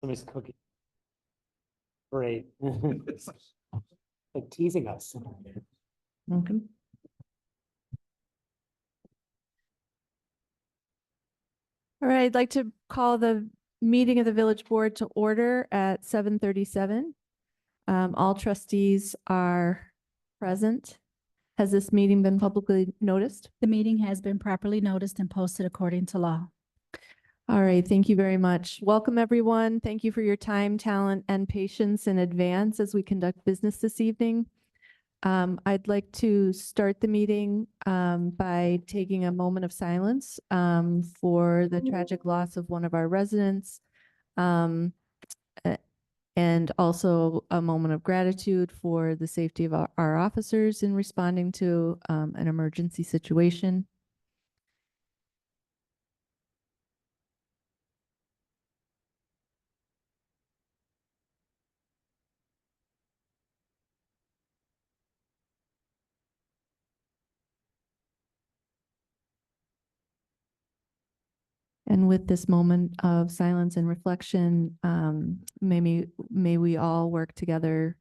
Somebody's cooking. Great. Like teasing us. Okay. All right, I'd like to call the meeting of the village board to order at 7:37. All trustees are present. Has this meeting been publicly noticed? The meeting has been properly noticed and posted according to law. All right, thank you very much. Welcome, everyone. Thank you for your time, talent, and patience in advance as we conduct business this evening. I'd like to start the meeting by taking a moment of silence for the tragic loss of one of our residents, and also a moment of gratitude for the safety of our officers in responding to an emergency situation. And with this moment of silence and reflection, may we all work together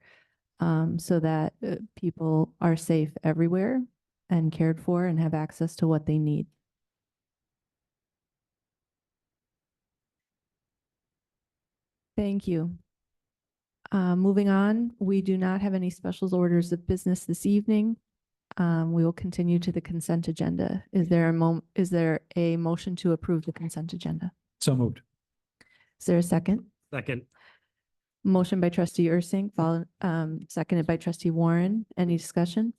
so that people are safe everywhere and cared for and have access to what they need. Thank you. Moving on, we do not have any special orders of business this evening. We will continue to the consent agenda. Is there a motion to approve the consent agenda? So moved. Is there a second? Second. Motion by trustee Ursink, seconded by trustee Warren. Any discussion?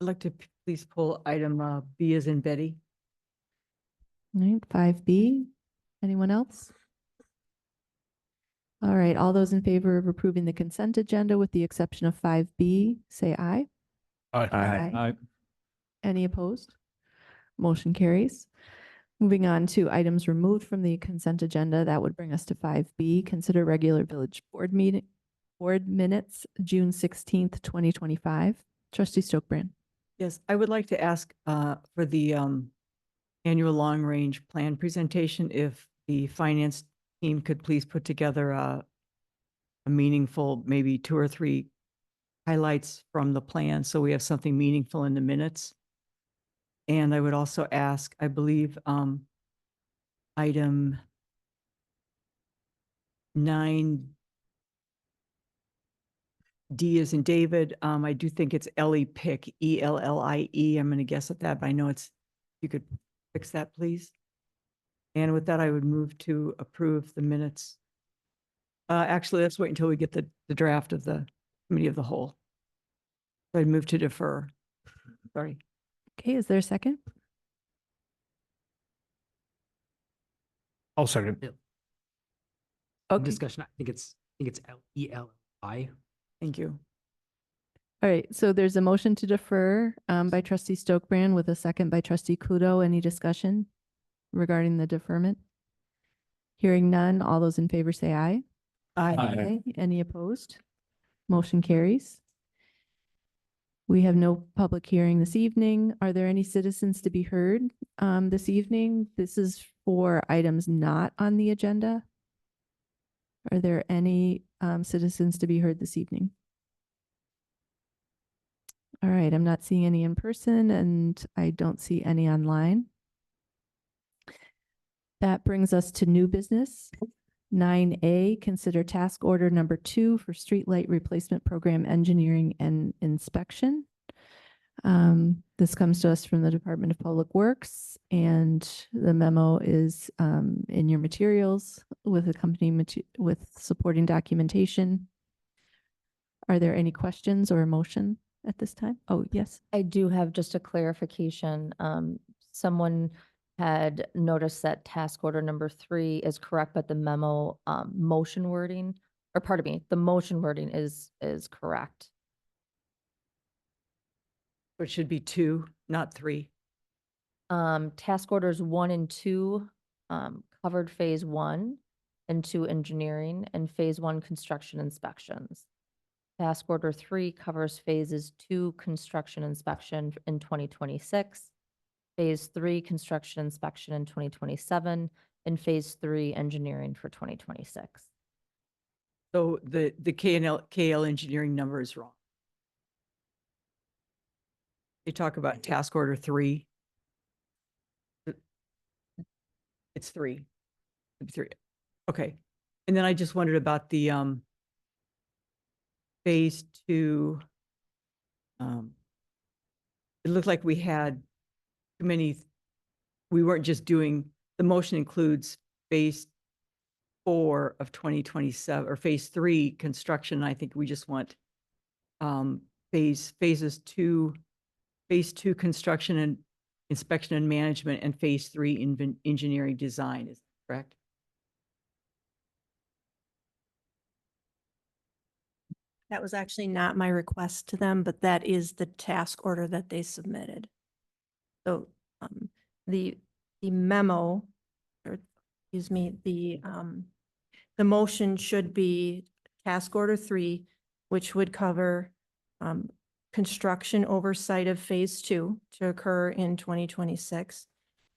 I'd like to please pull item B as in Betty. All right, 5B. Anyone else? All right, all those in favor of approving the consent agenda with the exception of 5B, say aye. Aye. Aye. Any opposed? Motion carries. Moving on to items removed from the consent agenda, that would bring us to 5B, consider regular village board minutes, June 16th, 2025. Trustee Stokebrand. Yes, I would like to ask for the annual long-range plan presentation, if the finance team could please put together a meaningful, maybe 2 or 3 highlights from the plan, so we have something meaningful in the minutes. And I would also ask, I believe, item 9D as in David. I do think it's Ellie Pick, ELLIE. I'm going to guess at that, but I know it's, you could fix that, please. And with that, I would move to approve the minutes. Actually, let's wait until we get the draft of the committee of the whole. So I'd move to defer. Sorry. Okay, is there a second? I'll second. Okay. Discussion. I think it's ELI. Thank you. All right, so there's a motion to defer by trustee Stokebrand with a second by trustee Kudo. Any discussion regarding the deferment? Hearing none, all those in favor say aye. Aye. Any opposed? Motion carries. We have no public hearing this evening. Are there any citizens to be heard this evening? This is for items not on the agenda. Are there any citizens to be heard this evening? All right, I'm not seeing any in person and I don't see any online. That brings us to new business. 9A, consider task order number 2 for streetlight replacement program engineering and inspection. This comes to us from the Department of Public Works, and the memo is in your materials with accompanying with supporting documentation. Are there any questions or a motion at this time? Oh, yes. I do have just a clarification. Someone had noticed that task order number 3 is correct, but the memo motion wording, or pardon me, the motion wording is correct. So it should be 2, not 3. Task orders 1 and 2 covered phase 1 and 2 engineering and phase 1 construction inspections. Task order 3 covers phases 2 construction inspection in 2026, phase 3 construction inspection in 2027, and phase 3 engineering for 2026. So the KL engineering number is wrong. They talk about task order 3. It's 3. It's 3. Okay. And then I just wondered about the phase 2. It looked like we had too many, we weren't just doing, the motion includes phase 4 of 2027 or phase 3 construction. I think we just want phase 2 construction and inspection and management, and phase 3 engineering design. Is that correct? That was actually not my request to them, but that is the task order that they submitted. So the memo, or excuse me, the motion should be task order 3, which would cover construction oversight of phase 2 to occur in 2026,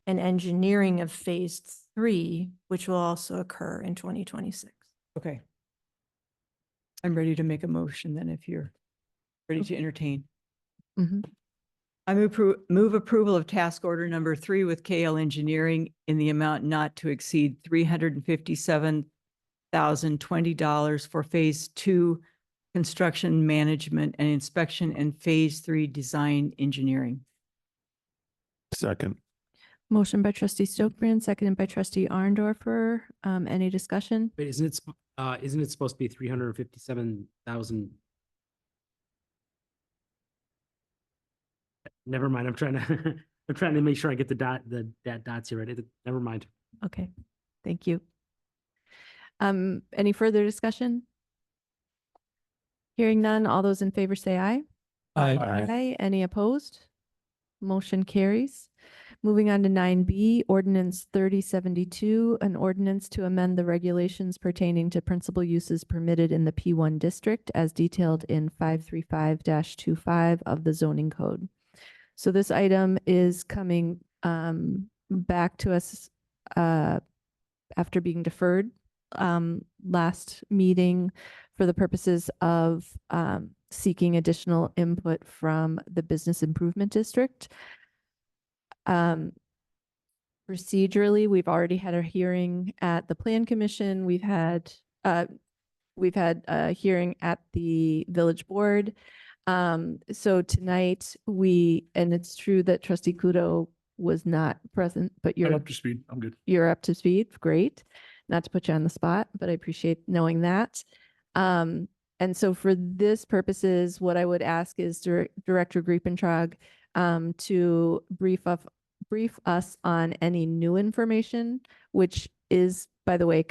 and engineering of phase 3, which will also occur in 2026. Okay. I'm ready to make a motion then if you're ready to entertain. Mhm. I move approval of task order number 3 with KL Engineering in the amount not to exceed $357,020 for phase 2 construction management and inspection, and phase 3 design engineering. Second. Motion by trustee Stokbrand, seconded by trustee Arndorfer. Any discussion? But isn't it supposed to be 357,000? Never mind. I'm trying to I'm trying to make sure I get the dots here right. Never mind. Okay, thank you. Any further discussion? Hearing none, all those in favor say aye. Aye. Any opposed? Motion carries. Moving on to 9B, Ordinance 3072, an ordinance to amend the regulations pertaining to principal uses permitted in the P1 district as detailed in 535-25 of the zoning code. So this item is coming back to us after being deferred last meeting for the purposes of seeking additional input from the Business Improvement District. Procedurally, we've already had a hearing at the Plan Commission. We've had a hearing at the Village Board. So tonight and it's true that Trustee Kudo was not present, but I'm up to speed. I'm good. you're up to speed. Great. Not to put you on the spot, but I appreciate knowing that. And so for this purposes, what I would ask is Director Griepentrag to brief us on any new information, which is, by the way,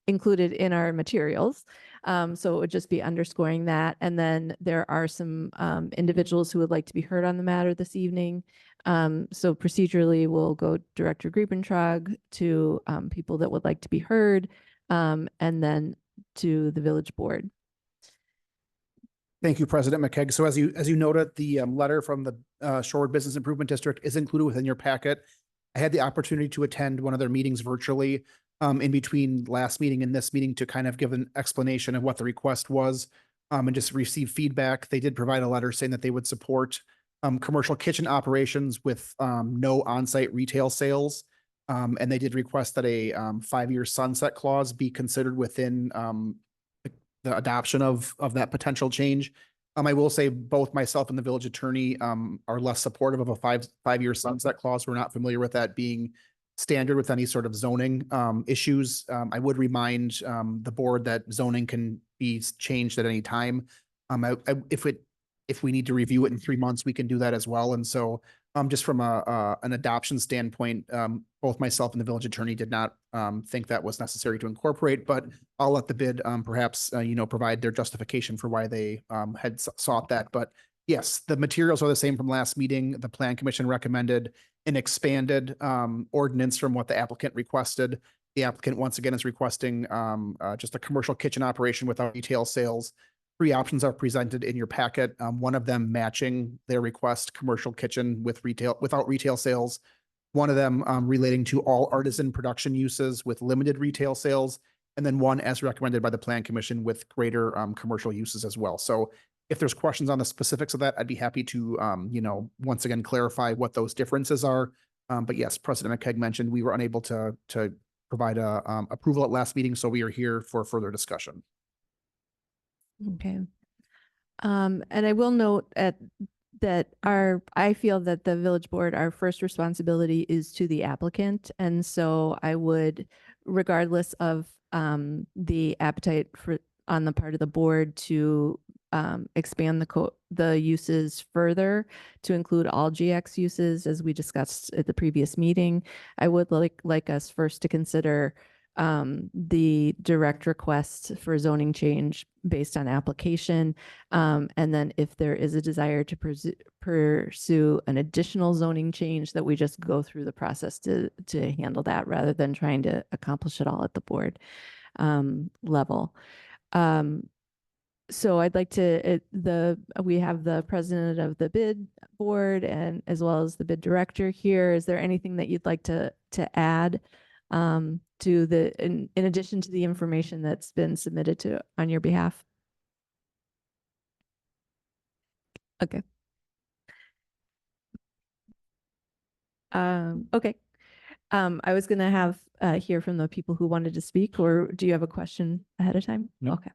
included in our materials. So it would just be underscoring that. And then there are some individuals who would like to be heard on the matter this evening. So procedurally, we'll go Director Griepentrag to people that would like to be heard, and then to the Village Board. Thank you, President McKeag. So as you noted, the letter from the Shorewood Business Improvement District is included within your packet. I had the opportunity to attend one of their meetings virtually in between last meeting and this meeting to kind of give an explanation of what the request was and just receive feedback. They did provide a letter saying that they would support commercial kitchen operations with no on-site retail sales. And they did request that a 5-year sunset clause be considered within the adoption of that potential change. I will say both myself and the village attorney are less supportive of a five-year sunset clause. We're not familiar with that being standard with any sort of zoning issues. I would remind the board that zoning can be changed at any time. If we need to review it in 3 months, we can do that as well. And so just from an adoption standpoint, both myself and the village attorney did not think that was necessary to incorporate, but I'll let the bid perhaps, provide their justification for why they had sought that. But yes, the materials are the same from last meeting. The Plan Commission recommended an expanded ordinance from what the applicant requested. The applicant once again is requesting just a commercial kitchen operation without retail sales. 3 options are presented in your packet. One of them matching their request, commercial kitchen without retail sales. One of them relating to all artisan production uses with limited retail sales, and then one as recommended by the Plan Commission with greater commercial uses as well. So if there's questions on the specifics of that, I'd be happy to, once again, clarify what those differences are. But yes, President McKeag mentioned we were unable to provide approval at last meeting, so we are here for further discussion. Okay. And I will note that I feel that the village board, our first responsibility is to the applicant. And so I would, regardless of the appetite on the part of the board to expand the uses further to include all GX uses, as we discussed at the previous meeting, I would like us first to consider the direct request for zoning change based on application. And then if there is a desire to pursue an additional zoning change, that we just go through the process to handle that rather than trying to accomplish it all at the board level. So I'd like to, we have the president of the bid board and as well as the bid director here. Is there anything that you'd like to add to in addition to the information that's been submitted on your behalf? Okay. Okay. I was going to have hear from the people who wanted to speak, or do you have a question ahead of time? No. Okay.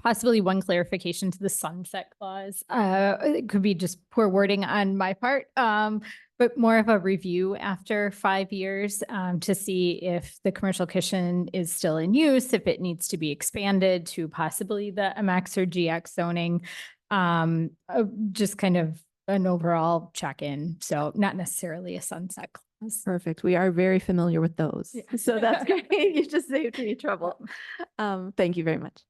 Possibly one clarification to the sunset clause. It could be just poor wording on my part, but more of a review after 5 years to see if the commercial kitchen is still in use, if it needs to be expanded to possibly the MX or GX zoning. Just kind of an overall check-in. So not necessarily a sunset clause. Perfect. We are very familiar with those. Yeah. So that's great. You just saved me trouble. Thank you very much.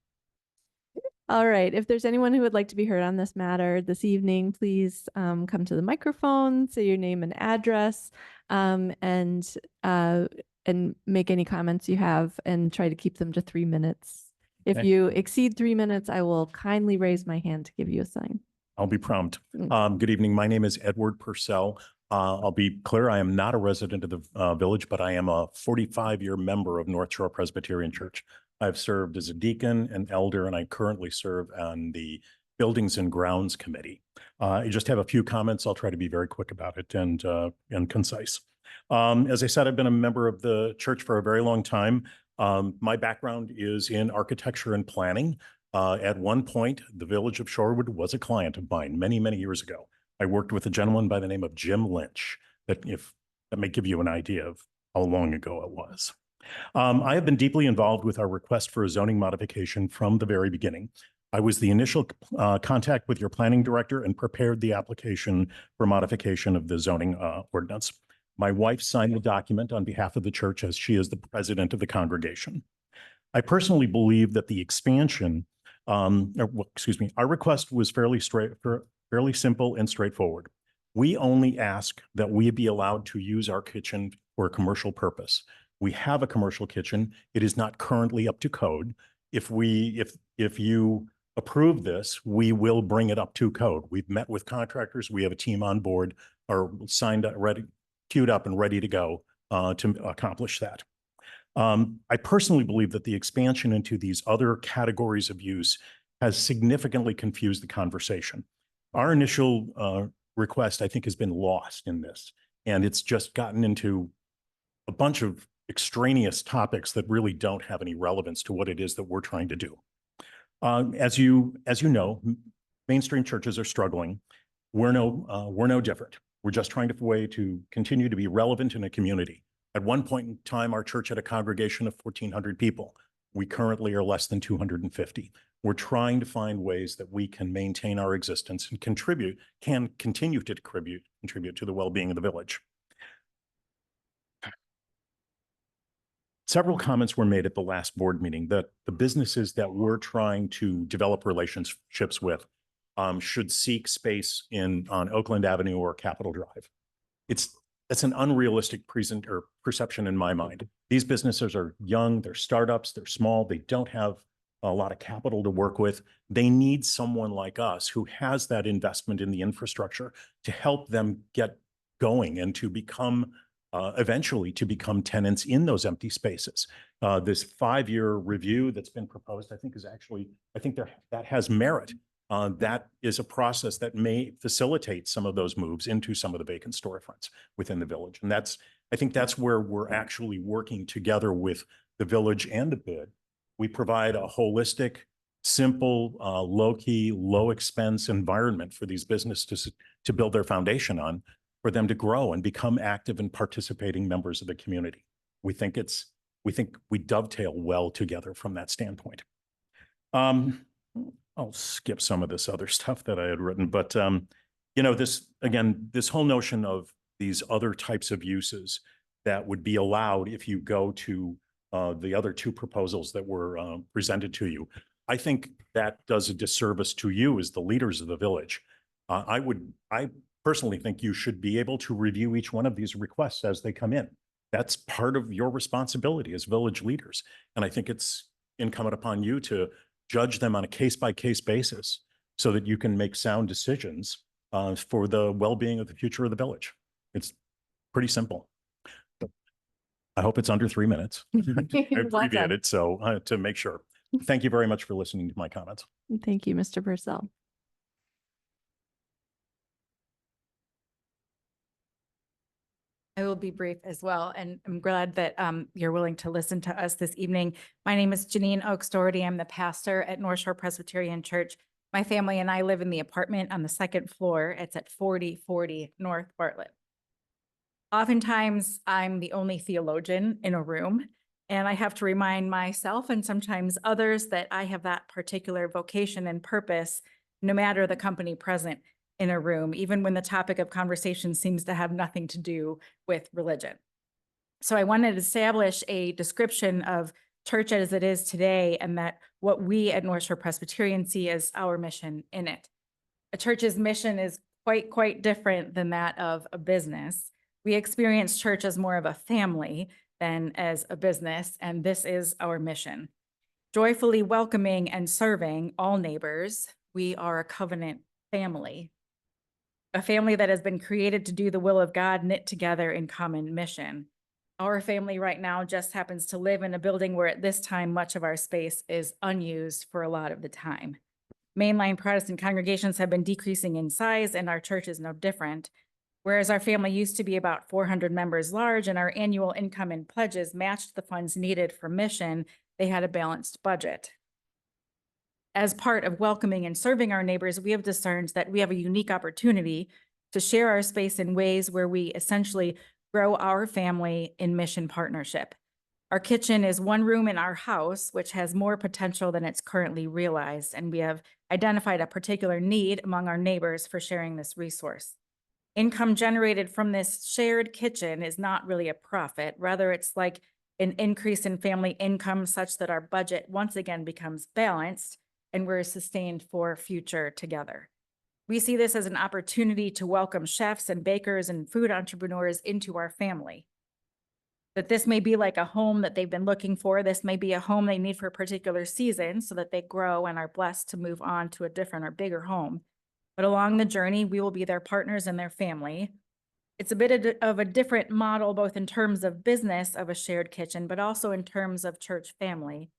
All right. If there's anyone who would like to be heard on this matter this evening, please come to the microphone, say your name and address, and make any comments you have and try to keep them to 3 minutes. If Okay. you exceed 3 minutes, I will kindly raise my hand to give you a sign. I'll be prompt. Good evening. My name is Edward Purcell. I'll be clear, I am not a resident of the village, but I am a 45-year member of North Shore Presbyterian Church. I've served as a deacon and elder, and I currently serve on the Buildings and Grounds Committee. I just have a few comments. I'll try to be very quick about it and concise. As I said, I've been a member of the church for a very long time. My background is in architecture and planning. At one point, the village of Shorewood was a client of mine many, many years ago. I worked with a gentleman by the name of Jim Lynch, that may give you an idea of how long ago it was. I have been deeply involved with our request for a zoning modification from the very beginning. I was the initial contact with your planning director and prepared the application for modification of the zoning ordinance. My wife signed the document on behalf of the church as she is the president of the congregation. I personally believe that the expansion, our request was fairly simple and straightforward. We only ask that we be allowed to use our kitchen for a commercial purpose. We have a commercial kitchen. It is not currently up to code. If you approve this, we will bring it up to code. We've met with contractors. We have a team on board, or signed up, queued up and ready to go to accomplish that. I personally believe that the expansion into these other categories of use has significantly confused the conversation. Our initial request, I think, has been lost in this, and it's just gotten into a bunch of extraneous topics that really don't have any relevance to what it is that we're trying to do. As you know, mainstream churches are struggling. We're no different. We're just trying to find a way to continue to be relevant in a community. At one point in time, our church had a congregation of 1,400 people. We currently are less than 250. We're trying to find ways that we can maintain our existence and continue to contribute to the well-being of the village. Several comments were made at the last board meeting that the businesses that we're trying to develop relationships with should seek space on Oakland Avenue or Capitol Drive. That's an unrealistic perception in my mind. These businesses are young, they're startups, they're small, they don't have a lot of capital to work with. They need someone like us who has that investment in the infrastructure to help them get going and to become eventually to become tenants in those empty spaces. This 5-year review that's been proposed, I think that has merit. That is a process that may facilitate some of those moves into some of the vacant storefronts within the village. And I think that's where we're actually working together with the village and the bid. We provide a holistic, simple, low-key, low-expense environment for these businesses to build their foundation on, for them to grow and become active and participating members of the community. We think we dovetail well together from that standpoint. I'll skip some of this other stuff that I had written, but this whole notion of these other types of uses that would be allowed if you go to the other two proposals that were presented to you, I think that does a disservice to you as the leaders of the village. I personally think you should be able to review each one of these requests as they come in. That's part of your responsibility as village leaders. And I think it's incumbent upon you to judge them on a case-by-case basis so that you can make sound decisions for the well-being of the future of the village. It's pretty simple. I hope it's under 3 minutes. I abbreviated it so to make sure. Thank you very much for listening to my comments. Thank you, Mr. Purcell. I will be brief as well, and I'm glad that you're willing to listen to us this evening. My name is Janine Oaks Doherty. I'm the pastor at North Shore Presbyterian Church. My family and I live in the apartment on the 2nd floor. It's at 4040 North Bartlett. Oftentimes, I'm the only theologian in a room, and I have to remind myself and sometimes others that I have that particular vocation and purpose, no matter the company present in a room, even when the topic of conversation seems to have nothing to do with religion. So I wanted to establish a description of church as it is today, and that what we at North Shore Presbyterian see as our mission in it. A church's mission is quite different than that of a business. We experience church as more of a family than as a business, and this is our mission. Joyfully welcoming and serving all neighbors, we are a covenant family. A family that has been created to do the will of God, knit together in common mission. Our family right now just happens to live in a building where at this time, much of our space is unused for a lot of the time. Mainline Protestant congregations have been decreasing in size, and our church is no different. Whereas our family used to be about 400 members large and our annual income and pledges matched the funds needed for mission, they had a balanced budget. As part of welcoming and serving our neighbors, we have discerned that we have a unique opportunity to share our space in ways where we essentially grow our family in mission partnership. Our kitchen is one room in our house, which has more potential than it's currently realized, and we have identified a particular need among our neighbors for sharing this resource. Income generated from this shared kitchen is not really a profit. Rather, it's like an increase in family income such that our budget once again becomes balanced and we're sustained for future together. We see this as an opportunity to welcome chefs and bakers and food entrepreneurs into our family. That this may be like a home that they've been looking for. This may be a home they need for a particular season so that they grow and are blessed to move on to a different or bigger home. But along the journey, we will be their partners and their family. It's a bit of a different model, both in terms of business of a shared kitchen, but also in terms of church family.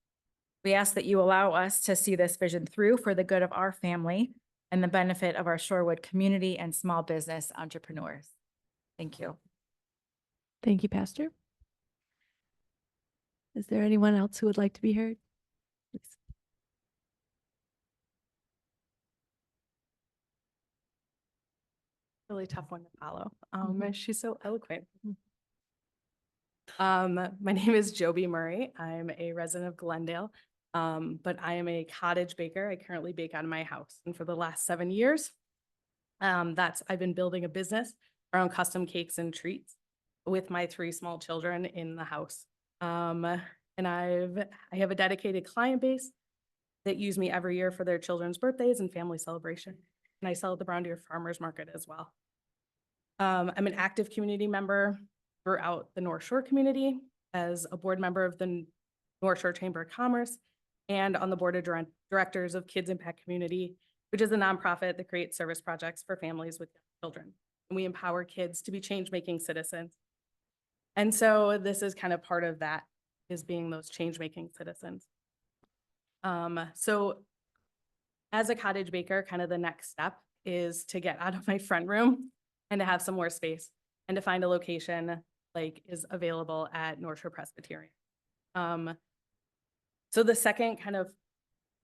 We ask that you allow us to see this vision through for the good of our family and the benefit of our Shorewood community and small business entrepreneurs. Thank you. Thank you, Pastor. Is there anyone else who would like to be heard? Please. Really tough one to follow. She's so eloquent. My name is Joby Murray. I'm a resident of Glendale, but I am a cottage baker. I currently bake out of my house. And for the last 7 years, I've been building a business around custom cakes and treats with my 3 small children in the house. And I have a dedicated client base that use me every year for their children's birthdays and family celebration. And I sell at the Brown Deer Farmers Market as well. I'm an active community member throughout the North Shore community as a board member of the North Shore Chamber of Commerce and on the board of directors of Kids Impact Community, which is a nonprofit that creates service projects for families with young children. And we empower kids to be change-making citizens. And so this is kind of part of that, is being those change-making citizens. So as a cottage baker, kind of the next step is to get out of my front room and to have some more space and to find a location like is available at North Shore Presbyterian. So the second kind of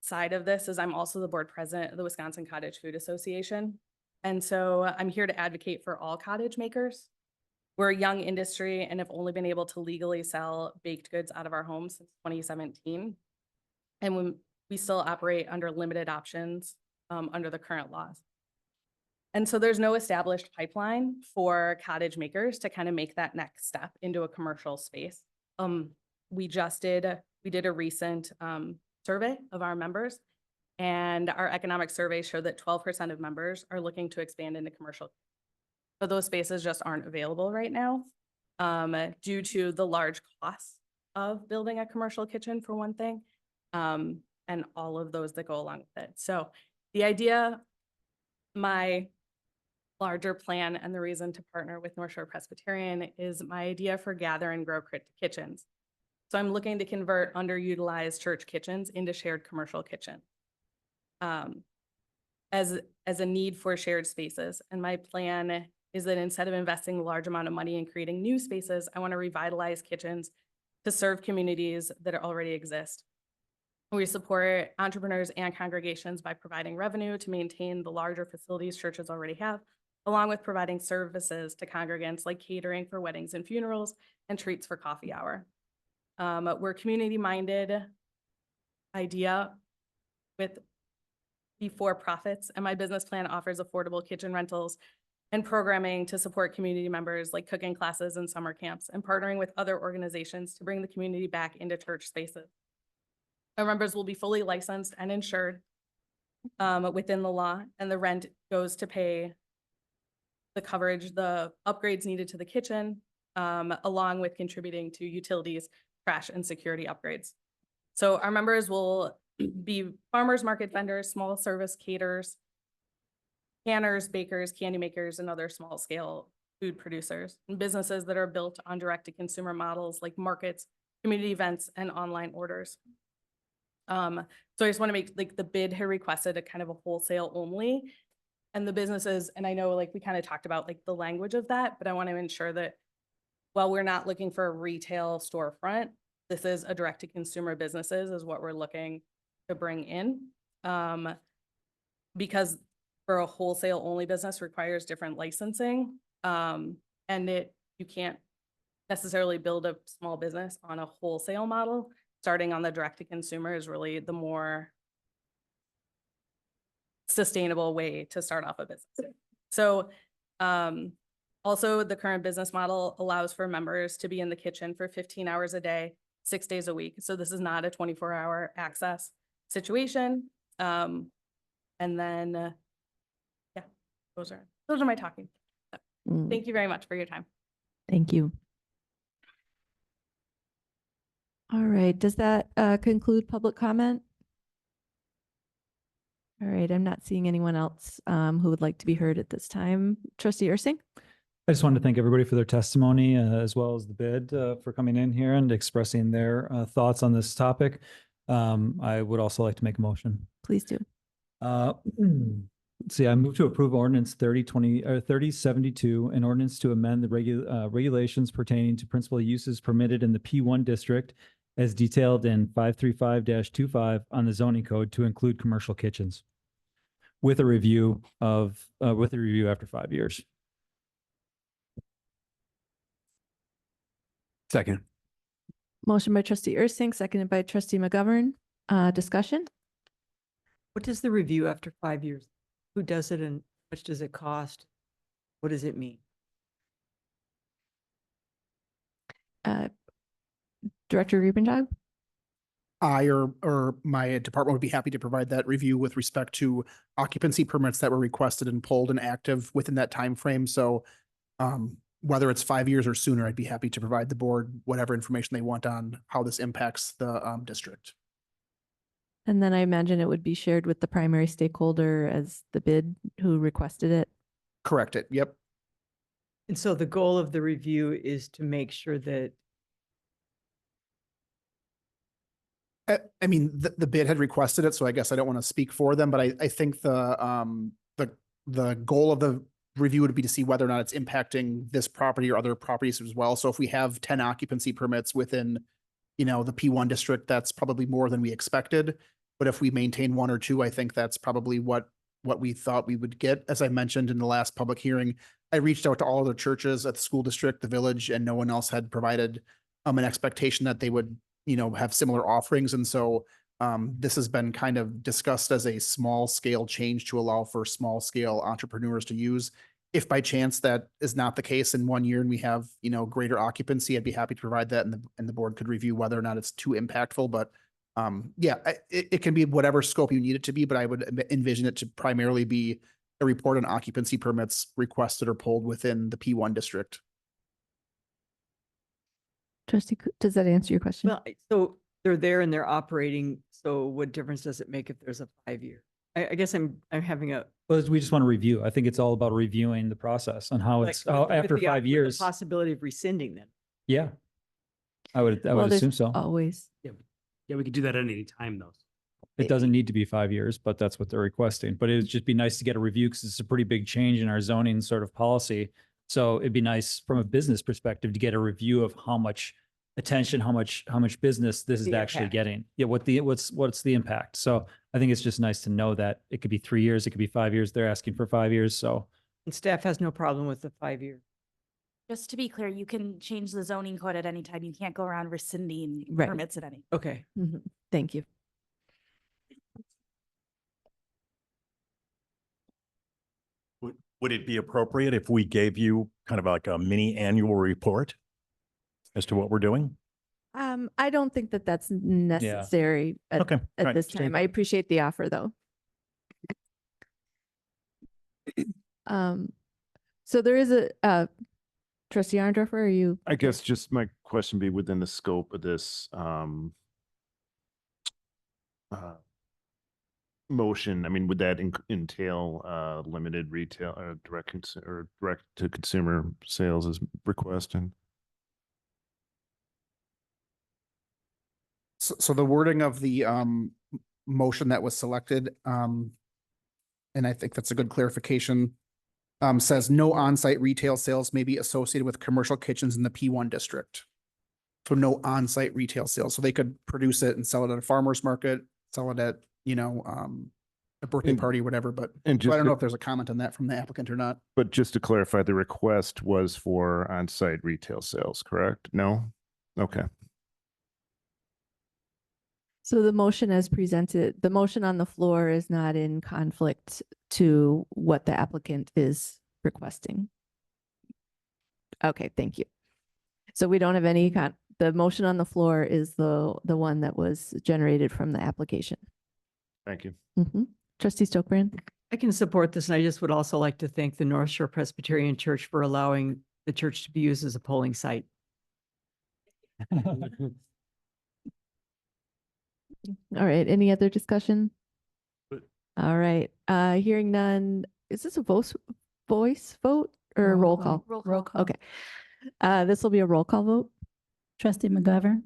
side of this is I'm also the board president of the Wisconsin Cottage Food Association. And so I'm here to advocate for all cottage makers. We're a young industry and have only been able to legally sell baked goods out of our homes since 2017. And when we still operate under limited options under the current laws. And so there's no established pipeline for cottage makers to kind of make that next step into a commercial space. We did a recent survey of our members, and our economic survey showed that 12% of members are looking to expand into commercial. But those spaces just aren't available right now due to the large costs of building a commercial kitchen, for one thing, and all of those that go along with it. So the idea, my larger plan, and the reason to partner with North Shore Presbyterian is my idea for gather and grow kitchens. So I'm looking to convert underutilized church kitchens into shared commercial kitchens as a need for shared spaces. And my plan is that instead of investing a large amount of money in creating new spaces, I want to revitalize kitchens to serve communities that already exist. We support entrepreneurs and congregations by providing revenue to maintain the larger facilities churches already have, along with providing services to congregants like catering for weddings and funerals and treats for coffee hour. We're a community-minded idea with for-profits, and my business plan offers affordable kitchen rentals and programming to support community members like cooking classes and summer camps, and partnering with other organizations to bring the community back into church spaces. Our members will be fully licensed and insured within the law, and the rent goes to pay the coverage, the upgrades needed to the kitchen, along with contributing to utilities, trash, and security upgrades. So our members will be farmers market vendors, small service caterers, canners, bakers, candy makers, and other small scale food producers, and businesses that are built on direct to consumer models like markets, community events, and online orders. So I just want to make like the bid had requested a kind of a wholesale only, and the businesses, and I know like we kind of talked about like the language of that, but I want to ensure that while we're not looking for a retail storefront, this is a direct to consumer businesses is what we're looking to bring in. Because for a wholesale only business requires different licensing. And you can't necessarily build a small business on a wholesale model. Starting on the direct to consumer is really the more sustainable way to start off a business. So also the current business model allows for members to be in the kitchen for 15 hours a day, 6 days a week. So this is not a 24-hour access situation. And then, yeah, those are my talking. So, thank you very much for your time. Thank you. All right, does that conclude public comment? All right, I'm not seeing anyone else who would like to be heard at this time. Trustee Ursing? I just wanted to thank everybody for their testimony as well as the bid for coming in here and expressing their thoughts on this topic. I would also like to make a motion. Please do. Let's see, I move to approve ordinance 3072, an ordinance to amend the regulations pertaining to principal uses permitted in the P1 district as detailed in 535-25 on the zoning code to include commercial kitchens with a review after 5 years. Second. Motion by trustee Ursing, seconded by trustee McGovern. Discussion? What does the review after 5 years? Who does it and how much does it cost? What does it mean? Director Riebenjag? I or my department would be happy to provide that review with respect to occupancy permits that were requested and pulled and active within that time frame. So whether it's 5 years or sooner, I'd be happy to provide the board whatever information they want on how this impacts the district. And then I imagine it would be shared with the primary stakeholder as the bid who requested it. Correct it. Yep. And so the goal of the review is to make sure that, I mean, the bid had requested it, so I guess I don't want to speak for them, but I think the goal of the review would be to see whether or not it's impacting this property or other properties as well. So if we have 10 occupancy permits within, the P1 district, that's probably more than we expected. But if we maintain 1 or 2, I think that's probably what we thought we would get. As I mentioned in the last public hearing, I reached out to all other churches at the school district, the village, and no one else had provided an expectation that they would have similar offerings. And so this has been kind of discussed as a small scale change to allow for small scale entrepreneurs to use. If by chance that is not the case in 1 year and we have, greater occupancy, I'd be happy to provide that and the board could review whether or not it's too impactful. But it can be whatever scope you need it to be, but I would envision it to primarily be a report on occupancy permits requested or pulled within the P1 district. Trustee, does that answer your question? well, so they're there and they're operating. So what difference does it make if there's a 5-year? I guess I'm having a. Well, we just want to review. I think it's all about reviewing the process and how like, it's, with- oh, with after the 5 with the years. Possibility of rescinding them. Yeah. I would Well, there's assume so. Always. Yeah, we could do that at any time though. It doesn't need to be 5 years, but that's what they're requesting. But it'd just be nice to get a review because it's a pretty big change in our zoning sort of policy. So it'd be nice from a business perspective to get a review of how much attention, how much business this is The actually impact. getting. Yeah, what's the impact? So I think it's just nice to know that it could be 3 years, it could be 5 years. They're asking for 5 years. So And staff has no problem with the 5-year. Just to be clear, you can change the zoning code at any time. You can't go around rescinding Right. permits at any. Okay. Mhm. Thank you. Would it be appropriate if we gave you kind of like a mini annual report as to what we're doing? I don't think that that's necessary Okay. at right, this just time. I appreciate the offer, though. So there is a, Trustee Arndorfer, are you? I guess just my question be within the scope of this motion. I mean, would that entail limited retail or direct to consumer sales as requested? So the wording of the motion that was selected, and I think that's a good clarification, says no on-site retail sales may be associated with commercial kitchens in the P1 district. So no on-site retail sales. So they could produce it and sell it at a farmer's market, sell it at, a birthday And- party, whatever, but And so I just, don't know to- if there's a comment on that from the applicant or not. but just to clarify, the request was for on-site retail sales, correct? No? Okay. So the motion as presented, the motion on the floor is not in conflict to what the applicant is requesting. Okay, thank you. So we don't have any the motion on the floor is the one that was generated from the application. Thank you. Trustee Stokebrand? I can support this, and I just would also like to thank the North Shore Presbyterian Church for allowing the church to be used as a polling site. All right, any other discussion? Good. All right, hearing none. Is this a voice vote or a roll call? Roll call. Okay. This will be a roll call vote. Trustee McGovern,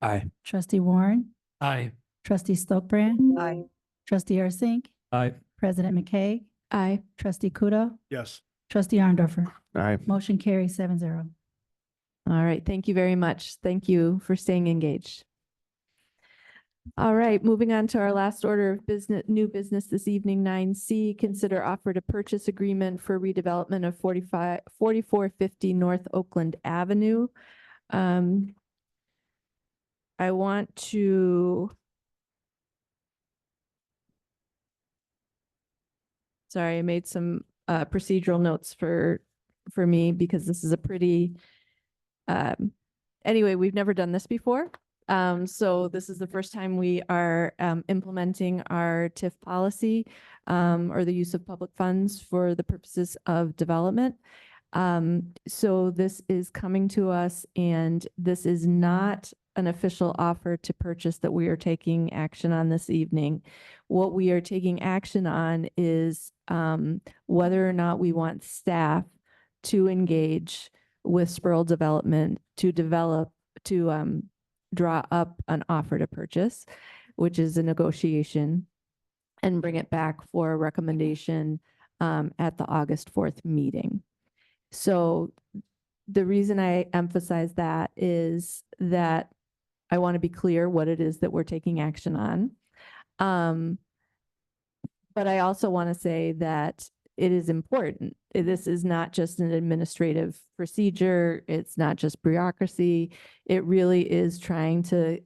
Aye. trustee Warren, Aye. trustee Stokbrand. Aye. Trustee Ursink, Aye. President McKay, Aye. trustee Kudo, Yes. trustee Arndorfer. Aye. Motion carries 7-0. All right, thank you very much. Thank you for staying engaged. All right, moving on to our last order of business, new business this evening, 9C, consider offer to purchase agreement for redevelopment of 4450 North Oakland Avenue. I want to. Sorry, I made some procedural notes for me because this is a pretty, anyway, we've never done this before. So this is the first time we are implementing our TIF policy or the use of public funds for the purposes of development. So this is coming to us, and this is not an official offer to purchase that we are taking action on this evening. What we are taking action on is whether or not we want staff to engage with Spurl Development to draw up an offer to purchase, which is a negotiation, and bring it back for a recommendation at the August 4th meeting. So the reason I emphasize that is that I want to be clear what it is that we're taking action on. But I also want to say that it is important. This is not just an administrative procedure. It's not just bureaucracy. It really is trying to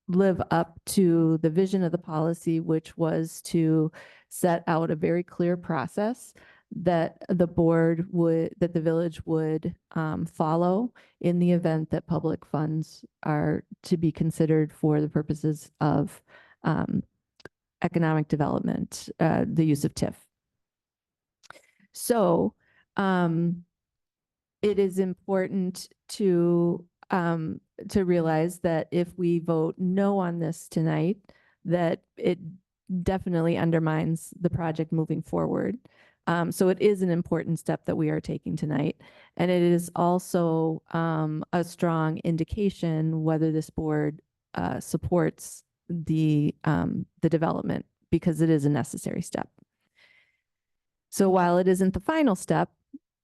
live up to the vision of the policy, which was to set out a very clear process that the village would follow in the event that public funds are to be considered for the purposes of economic development, the use of TIF. So it is important to realize that if we vote no on this tonight, that it definitely undermines the project moving forward. So it is an important step that we are taking tonight. And it is also a strong indication whether this board supports the development, because it is a necessary step. So while it isn't the final step,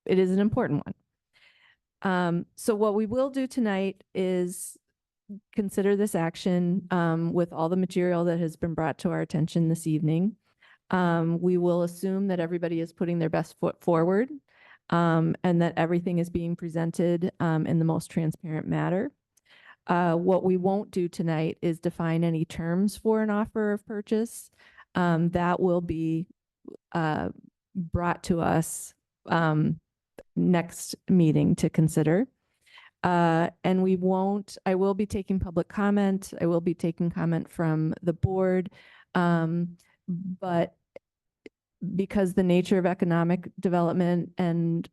it is an important one. So what we will do tonight is consider this action with all the material that has been brought to our attention this evening. We will assume that everybody is putting their best foot forward and that everything is being presented in the most transparent manner. What we won't do tonight is define any terms for an offer of purchase. That will be brought to us next meeting to consider. And I will be taking public comment. I will be taking comment from the board. But because the nature of economic development and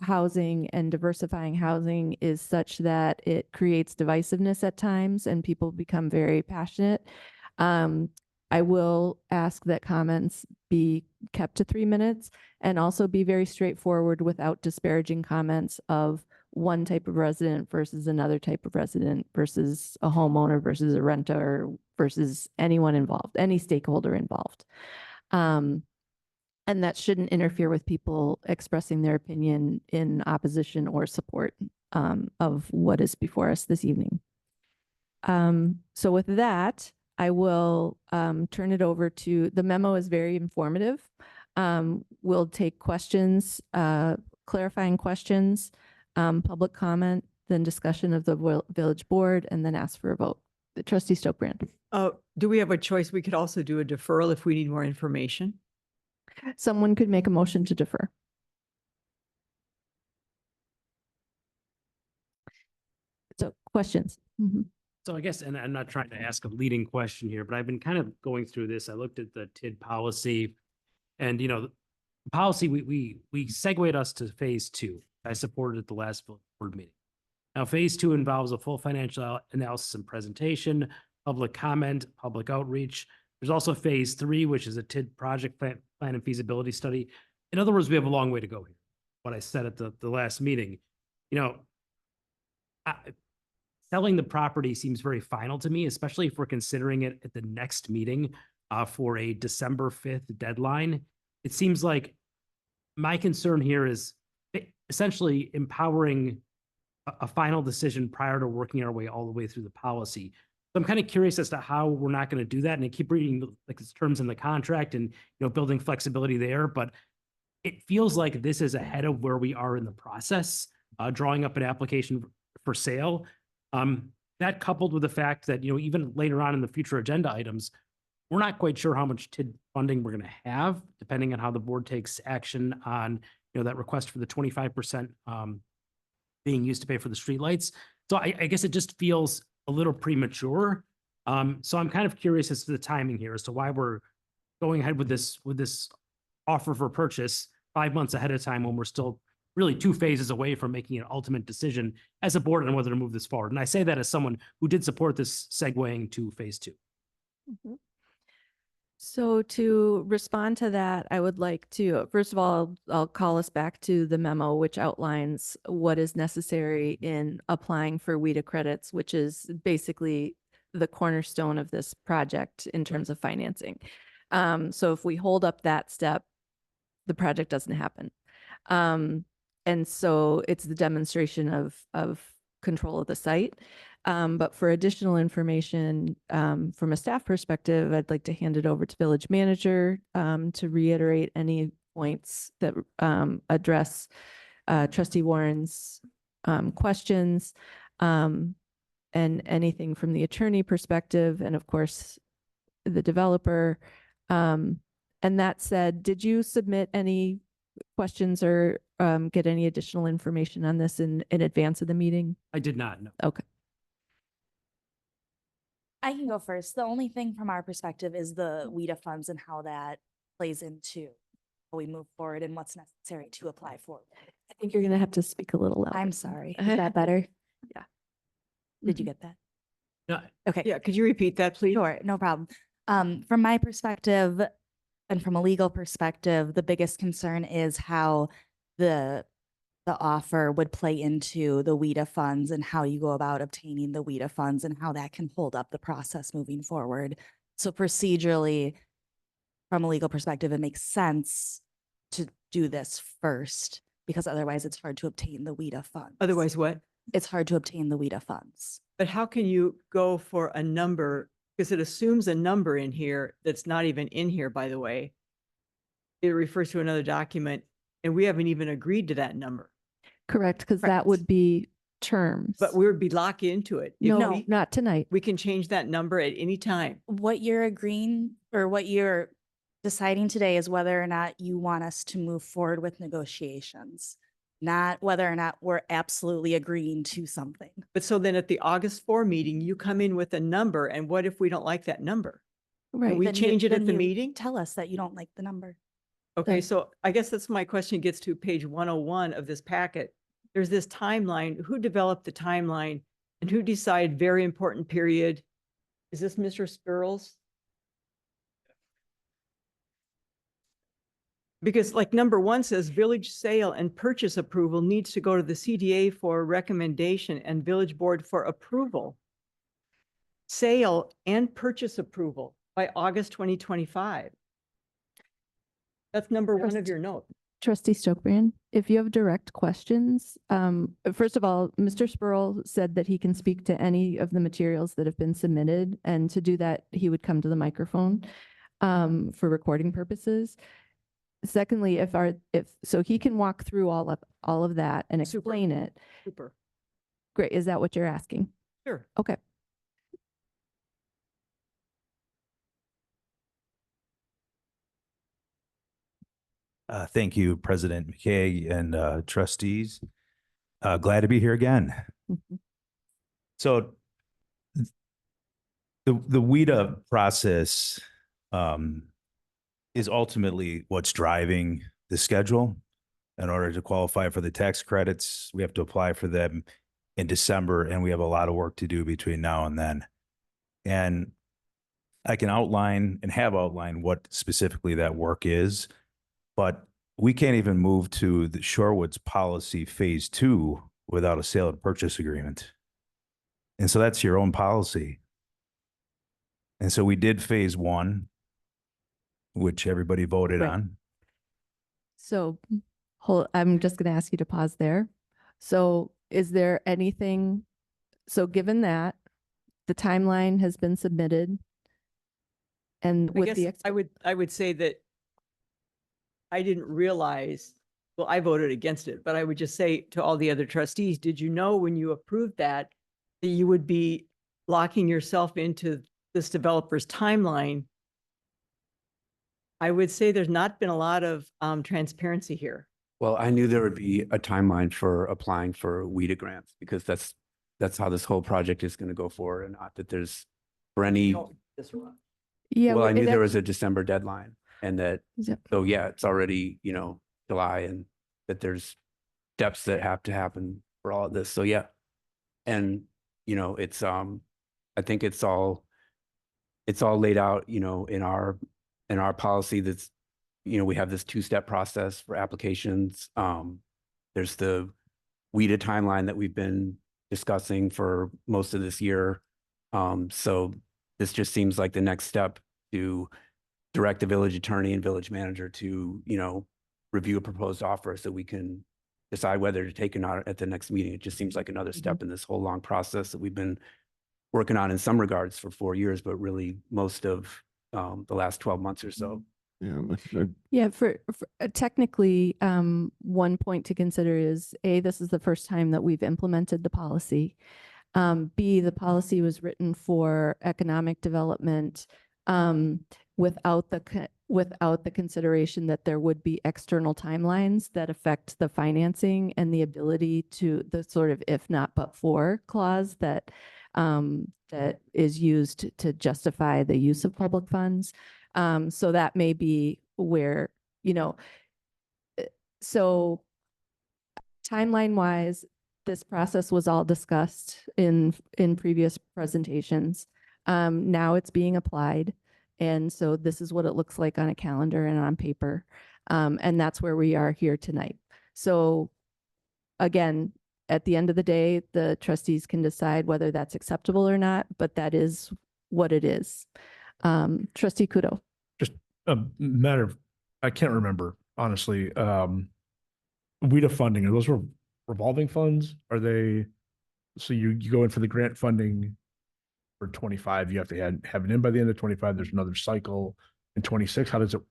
housing and diversifying housing is such that it creates divisiveness at times and people become very passionate, I will ask that comments be kept to 3 minutes and also be very straightforward without disparaging comments of one type of resident versus another type of resident versus a homeowner versus a renter versus anyone involved, any stakeholder involved. And that shouldn't interfere with people expressing their opinion in opposition or support of what is before us this evening. So with that, I will turn it over to, the memo is very informative. We'll take questions, clarifying questions, public comment, then discussion of the village board, and then ask for a vote. Trustee Stokebrand. Do we have a choice? We could also do a deferral if we need more information. Someone could make a motion to defer. So questions? Mm-hmm. So I guess, and I'm not trying to ask a leading question here, but I've been kind of going through this. I looked at the TID policy and, you know, the policy, we segued us to phase 2. I supported at the last board meeting. Now, phase 2 involves a full financial analysis and presentation, public comment, public outreach. There's also phase 3, which is a TID project plan and feasibility study. In other words, we have a long way to go here. What I said at the last meeting, you know, selling the property seems very final to me, especially if we're considering it at the next meeting for a December 5th deadline. It seems like my concern here is essentially empowering a final decision prior to working our way all the way through the policy. So I'm kind of curious as to how we're not going to do that. And I keep reading like the terms in the contract and, you know, building flexibility there, but it feels like this is ahead of where we are in the process, drawing up an application for sale. That coupled with the fact that, you know, even later on in the future agenda items, we're not quite sure how much TID funding we're going to have, depending on how the board takes action on, you know, that request for the 25% being used to pay for the streetlights. So I guess it just feels a little premature. So I'm kind of curious as to the timing here, as to why we're going ahead with this offer for purchase 5 months ahead of time when we're still really 2 phases away from making an ultimate decision as a board on whether to move this forward. And I say that as someone who did support this segueing to phase 2. Mhm. So to respond to that, I would like to, first of all, I'll call us back to the memo, which outlines what is necessary in applying for WIDA credits, which is basically the cornerstone of this project in terms of financing. So if we hold up that step, the project doesn't happen. And so it's the demonstration of control of the site. But for additional information, from a staff perspective, I'd like to hand it over to village manager, to reiterate any points that, address, trustee Warren's, questions, and anything from the attorney perspective, and of course, the developer. And that said, did you submit any questions or, get any additional information on this in advance of the meeting? I did not know. Okay. I can go first. The only thing from our perspective is the WIDA funds and how that plays into how we move forward and what's necessary to apply for. I think you're going to have to speak a little louder. I'm sorry. Is that better? Yeah. Did you get that? No, Okay. Yeah, could you repeat that, please? Sure, no problem. From my perspective and from a legal perspective, the biggest concern is how the offer would play into the WIDA funds and how you go about obtaining the WIDA funds and how that can hold up the process moving forward. So procedurally, from a legal perspective, it makes sense to do this first because otherwise it's hard to obtain the WIDA funds. Otherwise what? It's hard to obtain the WIDA funds. But how can you go for a number? Because it assumes a number in here that's not even in here, by the way. It refers to another document and we haven't even agreed to that number, Correct, because that Correct. would be terms. but we would be locked into it. If No, we- not tonight. We can change that number at any time. What you're agreeing or what you're deciding today is whether or not you want us to move forward with negotiations, not whether or not we're absolutely agreeing to something. But so then at the August 4 meeting, you come in with a number and what if we don't like that number? Right. we Then you- change it at then the you meeting? Tell us that you don't like the number. Okay, Okay. so I guess that's my question gets to page 101 of this packet. There's this timeline. Who developed the timeline and who decided very important period? Is this Mr. Spurls? Because like number 1 says village sale and purchase approval needs to go to the CDA for recommendation and village board for approval. Sale and purchase approval by August 2025. That's number 1 of your note. Trustee Stokebrand, if you have direct questions, first of all, Mr. Spurl said that he can speak to any of the materials that have been submitted, and to do that, he would come to the microphone for recording purposes. Secondly, so he can walk through all of that and Super. explain it. Super. Great. Is that what you're asking? Sure. Okay. Thank you, President McKay and trustees. Glad to be here again. Mhm. So the WIDA process is ultimately what's driving the schedule. In order to qualify for the tax credits, we have to apply for them in December, and we have a lot of work to do between now and then. And I can outline and have outlined what specifically that work is, but we can't even move to the Shorewoods policy phase 2 without a sale and purchase agreement. And so that's your own policy. And so we did phase 1, which everybody voted Right. on. So I'm just going to ask you to pause there. So is there anything, so given that the timeline has been submitted and I with the, guess I would say that I didn't realize, well, I voted against it, but I would just say to all the other trustees, did you know when you approved that you would be locking yourself into this developer's timeline? I would say there's not been a lot of transparency here. Well, I knew there would be a timeline for applying for WIDA grants because that's how this whole project is going to go forward, and not that there's for any. yeah. Well, I knew there that- was a December deadline and that, Yep. so yeah, it's already, July and that there's steps that have to happen for all of this. So yeah. And, it's, I think it's all laid out, in our policy that's, we have this two-step process for applications. There's the WIDA timeline that we've been discussing for most of this year. So this just seems like the next step to direct the village attorney and village manager to, review a proposed offer so we can decide whether to take it or not at the next meeting. It just seems like another step in this whole long process that we've been working on in some regards for 4 years, but really most of the last 12 months or so. Yeah. Yeah, for technically, one point to consider is A, this is the first time that we've implemented the policy. B, the policy was written for economic development without the consideration that there would be external timelines that affect the financing and the ability to the sort of if not but for clause that that is used to justify the use of public funds. So that may be where, so timeline wise, this process was all discussed in previous presentations. Now it's being applied. And so this is what it looks like on a calendar and on paper. And that's where we are here tonight. So again, at the end of the day, the trustees can decide whether that's acceptable or not, but that is what it is. Trustee Kudo. Just a matter of, I can't remember, honestly. WIDA funding, are those revolving funds? Are they, so you go in for the grant funding for 25, you have to have it in by the end of 25, there's another cycle in 26. How does it,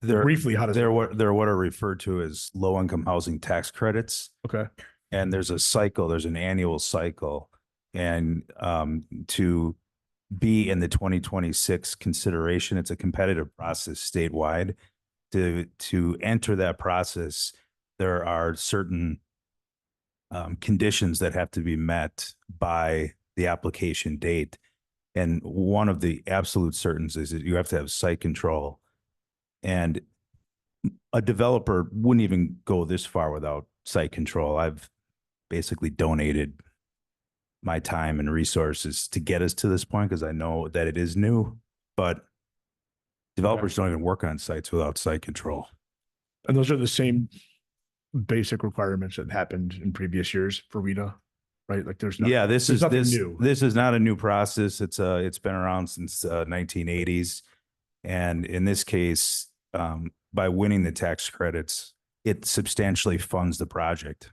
briefly, how does they're it? they're what are referred to as low-income housing tax credits. Okay. And there's a cycle, there's an annual cycle. And to be in the 2026 consideration, it's a competitive process statewide. To enter that process, there are certain conditions that have to be met by the application date. And one of the absolute certains is that you have to have site control. And a developer wouldn't even go this far without site control. I've basically donated my time and resources to get us to this point because I know that it is new, but developers don't even work on sites without site control. And those are the same basic requirements that happened in previous years for WIDA, right? Like there's not, yeah, this is nothing new. This is not a new process. It's been around since 1980s. And in this case, by winning the tax credits, it substantially funds the project.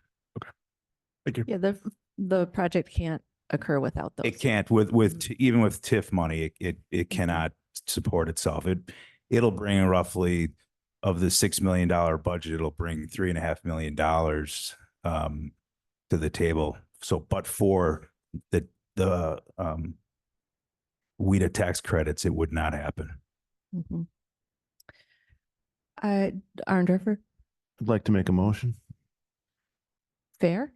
Thank you. Yeah, the project can't occur without those. It can't even with TIF money, it cannot support itself. It'll bring roughly of the $6 million budget, it'll bring $3.5 million to the table. So, but for the WIDA tax credits, it would not happen. Mm-hmm. Arndorfer, I'd like to make a motion. fair?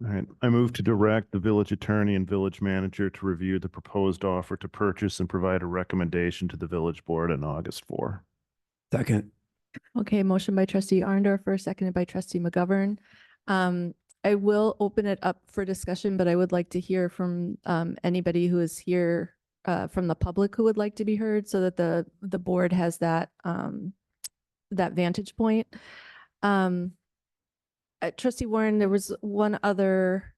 All right. I move to direct the village attorney and village manager to review the proposed offer to purchase and provide a recommendation to the village board on August 4. Second. Okay, motion by trustee Arndorfer, seconded by trustee McGovern. I will open it up for discussion, but I would like to hear from anybody who is here from the public who would like to be heard so that the board has that that vantage point. Trustee Warren, there was one other,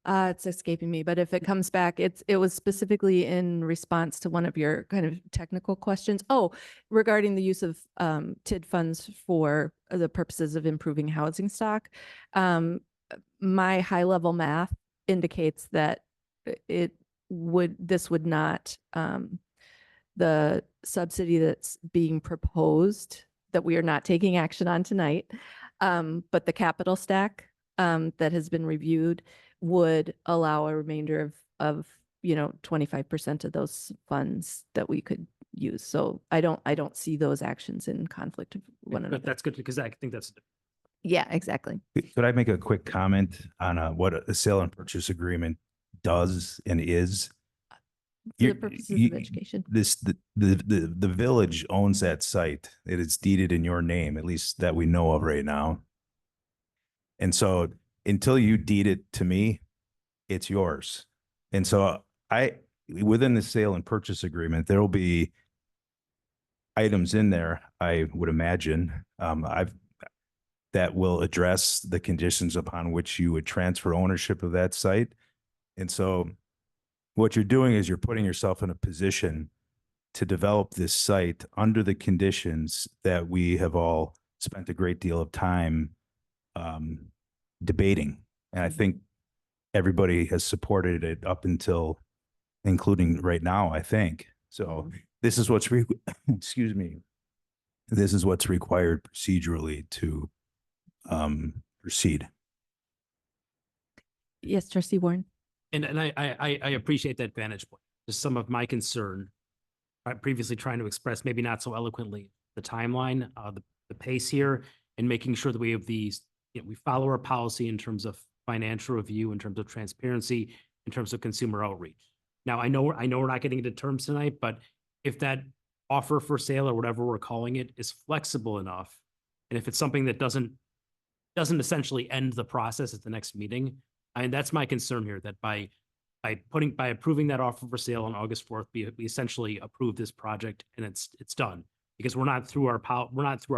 it's escaping me, but if it comes back, it was specifically in response to one of your kind of technical questions. Oh, regarding the use of TID funds for the purposes of improving housing stock. My high level math indicates that this would not, the subsidy that's being proposed that we are not taking action on tonight, but the capital stack that has been reviewed would allow a remainder of 25% of those funds that we could use. So I don't see those actions in conflict of one another. But that's good because I think that's Yeah, exactly. Could I make a quick comment on what a sale and purchase agreement does and is? the You're- purposes of you- education. The village owns that site. It is deeded in your name, at least that we know of right now. And so until you deed it to me, it's yours. And so within the sale and purchase agreement, there will be items in there, I would imagine, that will address the conditions upon which you would transfer ownership of that site. And so what you're doing is you're putting yourself in a position to develop this site under the conditions that we have all spent a great deal of time debating. And I think everybody has supported it up until, including right now, I think. So this is what's, excuse me, this is what's required procedurally to proceed. Yes, trustee Warren. And I appreciate that vantage point. Just some of my concern, I previously trying to express, maybe not so eloquently, the timeline, the pace here, and making sure that we have these, we follow our policy in terms of financial review, in terms of transparency, in terms of consumer outreach. Now, I know we're not getting into terms tonight, but if that offer for sale or whatever we're calling it is flexible enough, and if it's something that doesn't essentially end the process at the next meeting, I mean, that's my concern here, that by approving that offer for sale on August 4th, we essentially approve this project and it's done, because we're not through our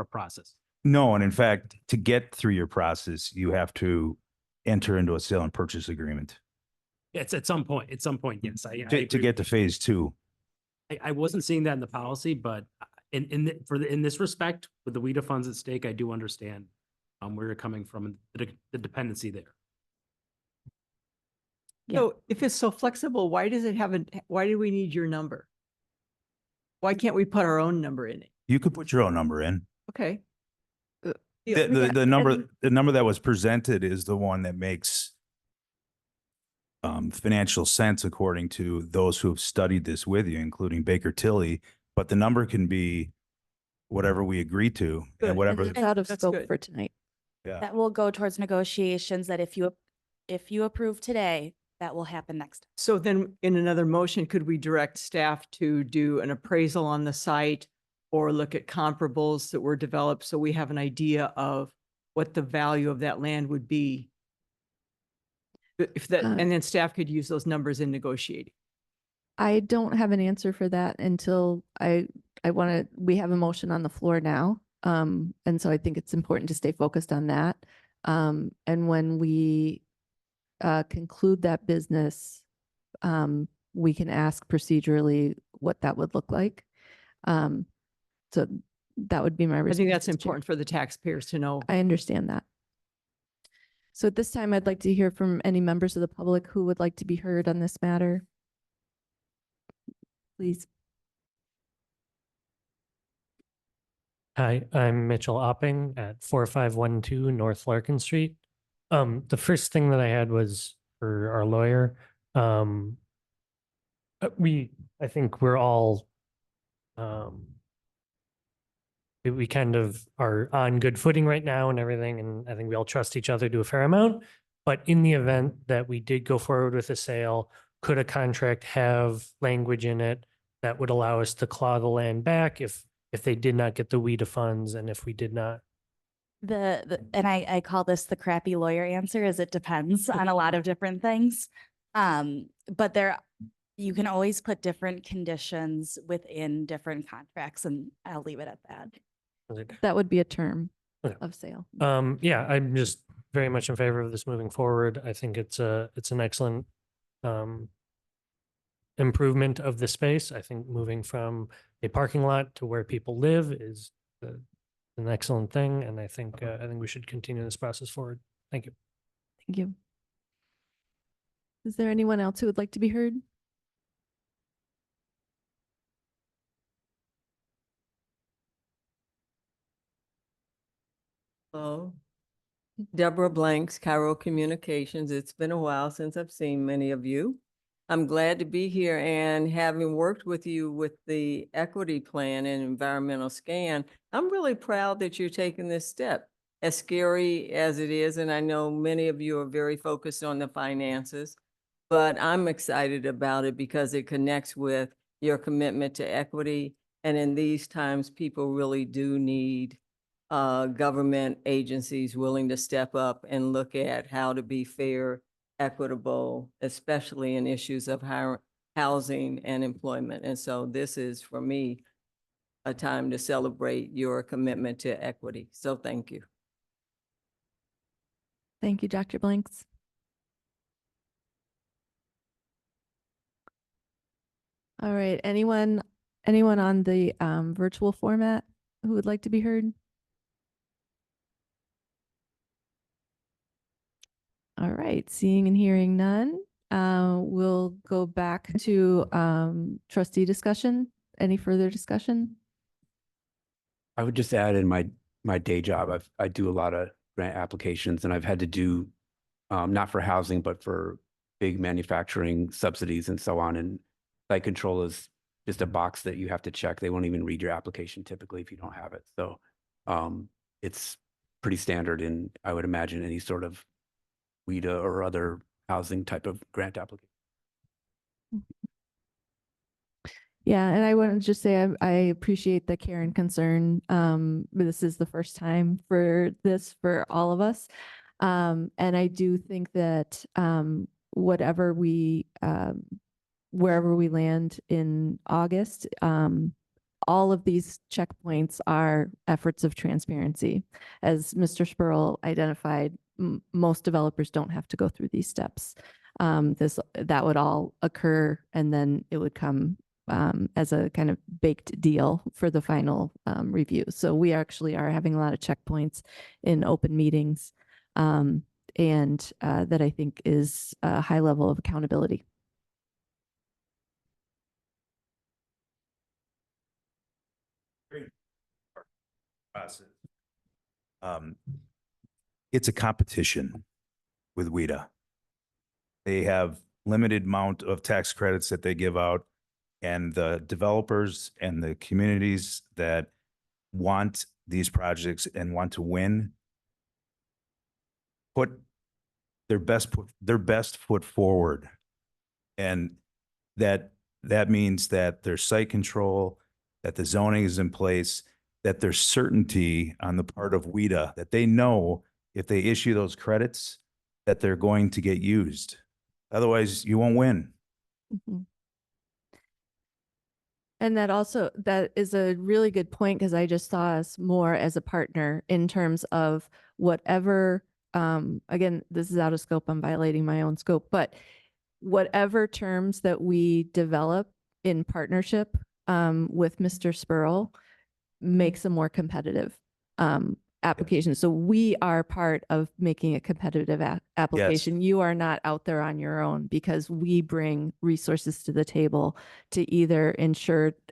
process. No, and in fact, to get through your process, you have to enter into a sale and purchase agreement It's at some point, yes. I to agree. get to phase two. I wasn't seeing that in the policy, but in this respect, with the WIDA funds at stake, I do understand where you're coming from, and the dependency there. Yeah. So if it's so flexible, why do we need your number? Why can't we put our own number in it? You could put your own number in. Okay. The number that was presented is the one that makes financial sense according to those who have studied this with you, including Baker Tilly. But the number can be whatever we agree to Good. and whatever. It's out of That's scope good. for tonight. Yeah. That will go towards negotiations that if you approve today, that will happen next. So then in another motion, could we direct staff to do an appraisal on the site or look at comparables that were developed so we have an idea of what the value of that land would be? If that, and then staff could use those numbers in negotiating. I don't have an answer for that until we have a motion on the floor now. And so I think it's important to stay focused on that. And when we conclude that business, we can ask procedurally what that would look like. So that would be my I response. think that's Mr. Chair. important for the taxpayers to know. I understand that. So at this time, I'd like to hear from any members of the public who would like to be heard on this matter. Please. Hi, I'm Mitchell Opping at 4512 North Larkin Street. The first thing that I had was for our lawyer. I think we're all, we kind of are on good footing right now and everything, and I think we all trust each other to a fair amount. But in the event that we did go forward with a sale, could a contract have language in it that would allow us to claw the land back if they did not get the WIDA funds, and if we did not? And I call this the crappy lawyer answer, is it depends on a lot of different things. But you can always put different conditions within different contracts, and I'll leave it at that. That would be a term Okay. of sale. Yeah, I'm just very much in favor of this moving forward. I think it's an excellent improvement of the space. I think moving from a parking lot to where people live is an excellent thing, and I think we should continue this process forward. Thank you. Thank you. Is there anyone else who would like to be heard? Hello, Deborah Blanks, Cairo Communications. It's been a while since I've seen many of you. I'm glad to be here, and having worked with you with the equity plan and environmental scan, I'm really proud that you're taking this step. As scary as it is, and I know many of you are very focused on the finances, But I'm excited about it because it connects with your commitment to equity. And in these times, people really do need government agencies willing to step up and look at how to be fair, equitable, especially in issues of housing and employment. And so this is, for me, a time to celebrate your commitment to equity. So thank you. Thank you, Dr. Blanks. All right, anyone on the virtual format who would like to be heard? All right, seeing and hearing none, we'll go back to trustee discussion. Any further discussion? I would just add in my day job, I do a lot of grant applications, and I've had to do, not for housing, but for big manufacturing subsidies and so on. And site control is just a box that you have to check. They won't even read your application typically if you don't have it. So it's pretty standard in, I would imagine, any sort of WIDA or other housing type of grant application. Yeah, and I want to just say I appreciate the care and concern. This is the first time for this for all of us. And I do think that whatever we, wherever we land in August, all of these checkpoints are efforts of transparency. As Mr. Spurl identified, most developers don't have to go through these steps. That would all occur, and then it would come as a kind of baked deal for the final review. So we actually are having a lot of checkpoints in open meetings, and that I think is a high level of accountability. It's a competition with WIDA. They have limited amount of tax credits that they give out, and the developers and the communities that want these projects and want to win put their best foot forward. And that means that there's site control, that the zoning is in place, that there's certainty on the part of WIDA that they know if they issue those credits that they're going to get used. Otherwise, you won't win. Mm-hmm. And that is a really good point, because I just saw us more as a partner in terms of whatever, again, this is out of scope, I'm violating my own scope, but whatever terms that we develop in partnership with Mr. Spurl makes a more competitive application. So we are part of making a competitive application. You are not out there on your own, because we bring resources to the table to either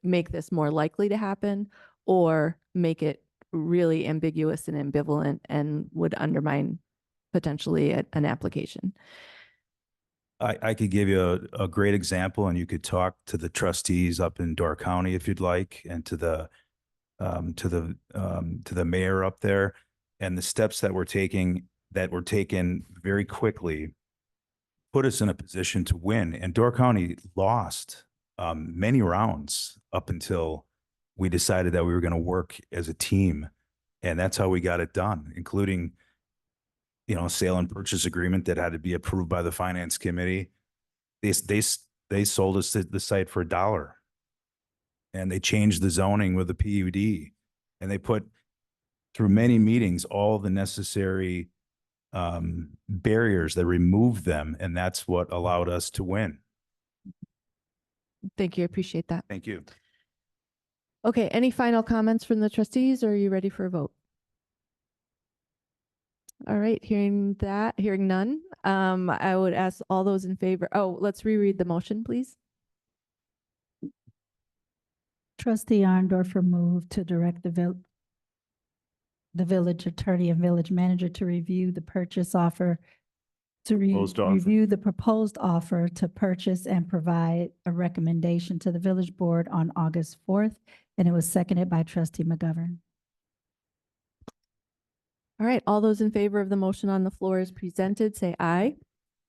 make this more likely to happen, or make it really ambiguous and ambivalent and would undermine potentially an application. I could give you a great example, and you could talk to the trustees up in Door County if you'd like, and to the mayor up there, and the steps that we're taken very quickly put us in a position to win. And Door County lost many rounds up until we decided that we were going to work as a team. And that's how we got it done, including, sale and purchase agreement that had to be approved by the finance committee. They sold us the site for $1. And they changed the zoning with the PUD, and they put through many meetings all the necessary barriers that removed them. And that's what allowed us to win. Thank you. I appreciate that. Thank you. Okay. Any final comments from the trustees, or are you ready for a vote? All right. Hearing none, I would ask all those in favor. Oh, let's reread the motion, please. Trustee Arndorfer moved to direct the village attorney and village manager to review the purchase offer, review the proposed offer to purchase and provide a recommendation to the village board on August 4th. And it was seconded by trustee McGovern. All right. All those in favor of the motion on the floor as presented, say aye.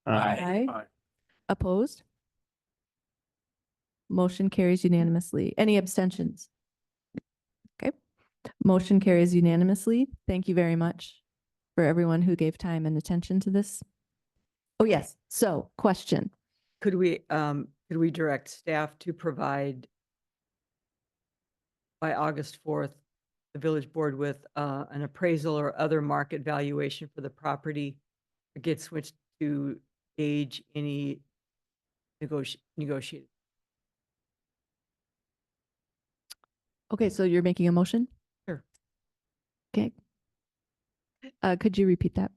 Aye. Opposed? Motion carries unanimously. Any abstentions? Okay. Motion carries unanimously. Thank you very much for everyone who gave time and attention to this. Oh, yes. So question. Could we direct staff to provide by August 4th, the village board with an appraisal or other market valuation for the property that gets switched to gauge any negotiated? Okay, so you're making a motion? Sure. Okay. Could you repeat that?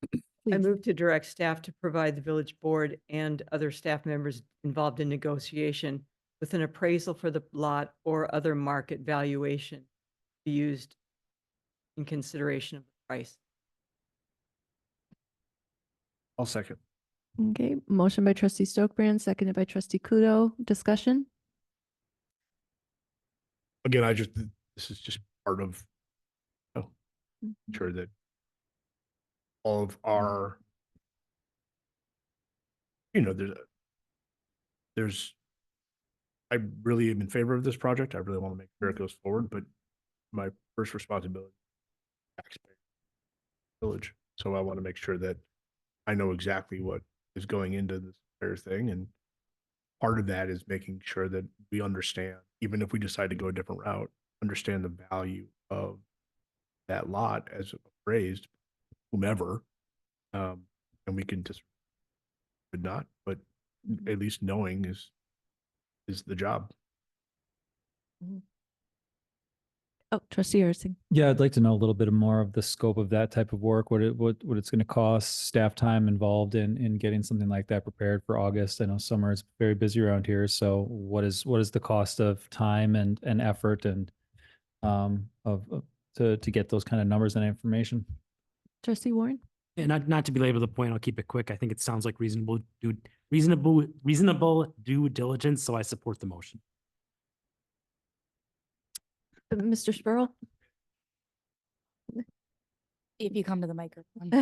I Please. move to direct staff to provide the village board and other staff members involved in negotiation with an appraisal for the lot or other market valuation be used in consideration of the price. I'll second. Okay, motion by trustee Stokebrand, seconded by trustee Kudo. Discussion? Again, this is just part of, sure that all of our, I really am in favor of this project. I really want to make sure it goes forward, but my first responsibility, taxpayer, village. So I want to make sure that I know exactly what is going into this entire thing. And part of that is making sure that we understand, even if we decide to go a different route, understand the value of that lot as appraised, whomever, and we can just, but not, but at least knowing is the job. Oh, trustee Ursing. Yeah, I'd like to know a little bit more of the scope of that type of work, what it's going to cost, staff time involved in getting something like that prepared for August. I know summer is very busy around here, so what is the cost of time and effort and to get those kind of numbers and information? Trustee Warren? And not to belabor the point, I'll keep it quick. I think it sounds like reasonable due diligence, so I support the motion. Mr. Spurl? If you come to the microphone.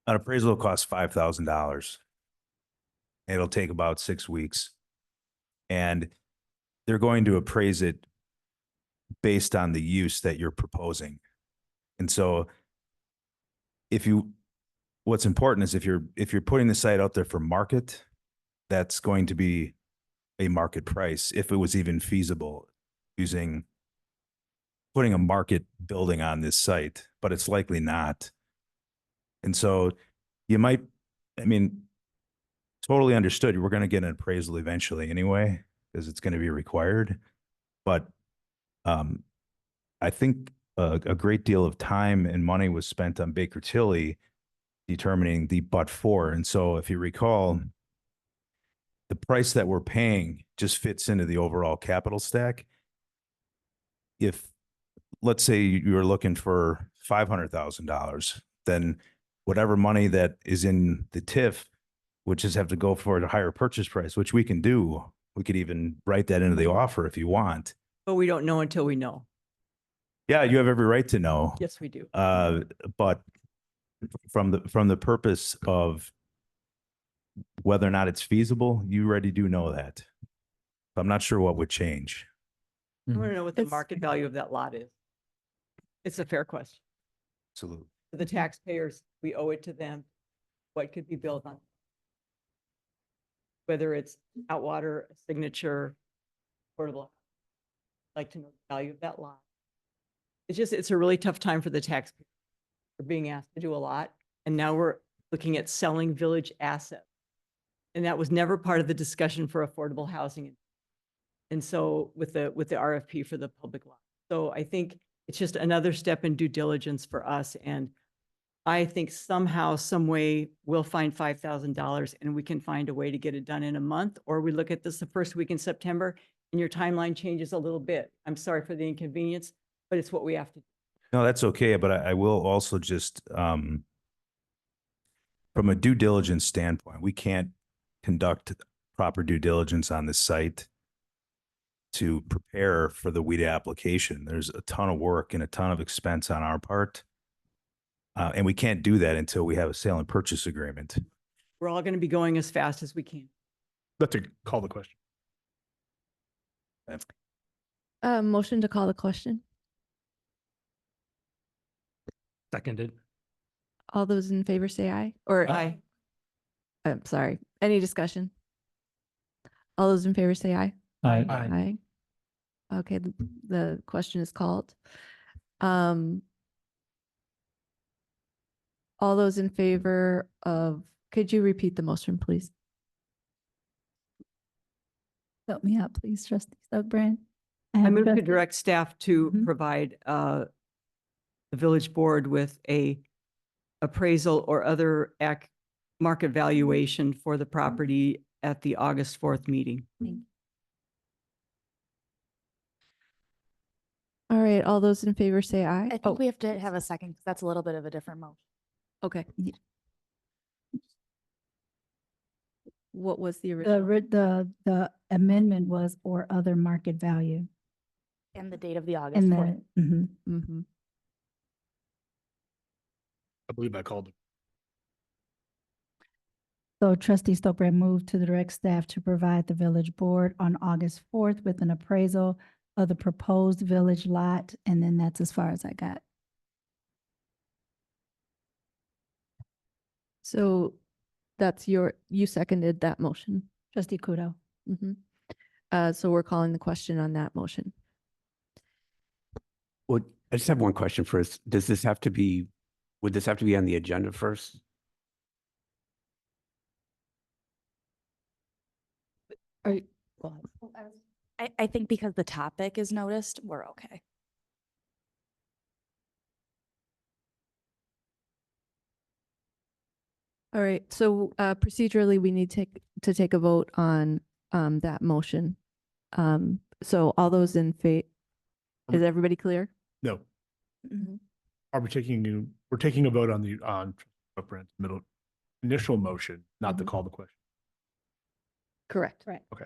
An appraisal costs $5,000. It'll take about 6 weeks. And they're going to appraise it based on the use that you're proposing. And so what's important is if you're putting the site out there for market, that's going to be a market price if it was even feasible putting a market building on this site, but it's likely not. And so totally understood. We're going to get an appraisal eventually anyway, because it's going to be required. But I think a great deal of time and money was spent on Baker Tilly determining the but-for. And so if you recall, the price that we're paying just fits into the overall capital stack. If, let's say you were looking for $500,000, then whatever money that is in the TIF would just have to go for a higher purchase price, which we can do. We could even write that into the offer if you want. But we don't know until we know. Yeah, you have every right to know. Yes, we do. But from the purpose of whether or not it's feasible, you already do know that. I'm not sure what would change. I want to know what the market value of that lot is. It's a fair question. Absolutely. For the taxpayers, we owe it to them. What could be built on? Whether it's Outwater, a Signature, portable. I'd like to know the value of that lot. It's a really tough time for the taxpayers. We're being asked to do a lot. And now we're looking at selling village assets. And that was never part of the discussion for affordable housing. And so with the RFP for the public lot. So I think it's just another step in due diligence for us. And I think somehow, some way we'll find $5,000 and we can find a way to get it done in a month, or we look at this the first week in September and your timeline changes a little bit. I'm sorry for the inconvenience, but it's what we have to do. No, that's okay. But I will also just, from a due diligence standpoint, we can't conduct proper due diligence on this site to prepare for the WIDA application. There's a ton of work and a ton of expense on our part. And we can't do that until we have a sale and purchase agreement. We're all going to be going as fast as we can. Let's call the question. Motion to call the question. Seconded. All those in favor say aye, or Aye. I'm sorry, any discussion? All those in favor say aye. Aye. Aye. Okay, the question is called. All those in favor of, could you repeat the motion, please? Help me out, please, trustee Stokbrand. I move to trustee- direct staff to Mhm. provide the village board with a appraisal or other market valuation for the property at the August 4th meeting. All right, all those in favor say aye. I think we have to have a second because that's a little bit of a different motion. Okay. What was the The, original? the amendment was or other market value. And the date of the August And 4th. the, mhm. Mm-hmm. I believe I called it. So trustee Stokbrand moved to direct staff to provide the village board on August 4th with an appraisal of the proposed village lot, and then that's as far as I got. So that's you seconded that motion. Trustee Kudo. Mm-hmm. So we're calling the question on that motion. Well, I just have one question first. Does this have to be, would this have to be on the agenda first? Are you, I think because the topic is noticed, we're okay. all right, so procedurally, we need to take a vote on that motion. So all those in favor, is everybody clear? No. Mm-hmm. Are we we're taking a vote on Brandt's initial motion, not to Mhm. call the question. Correct. Correct. Okay.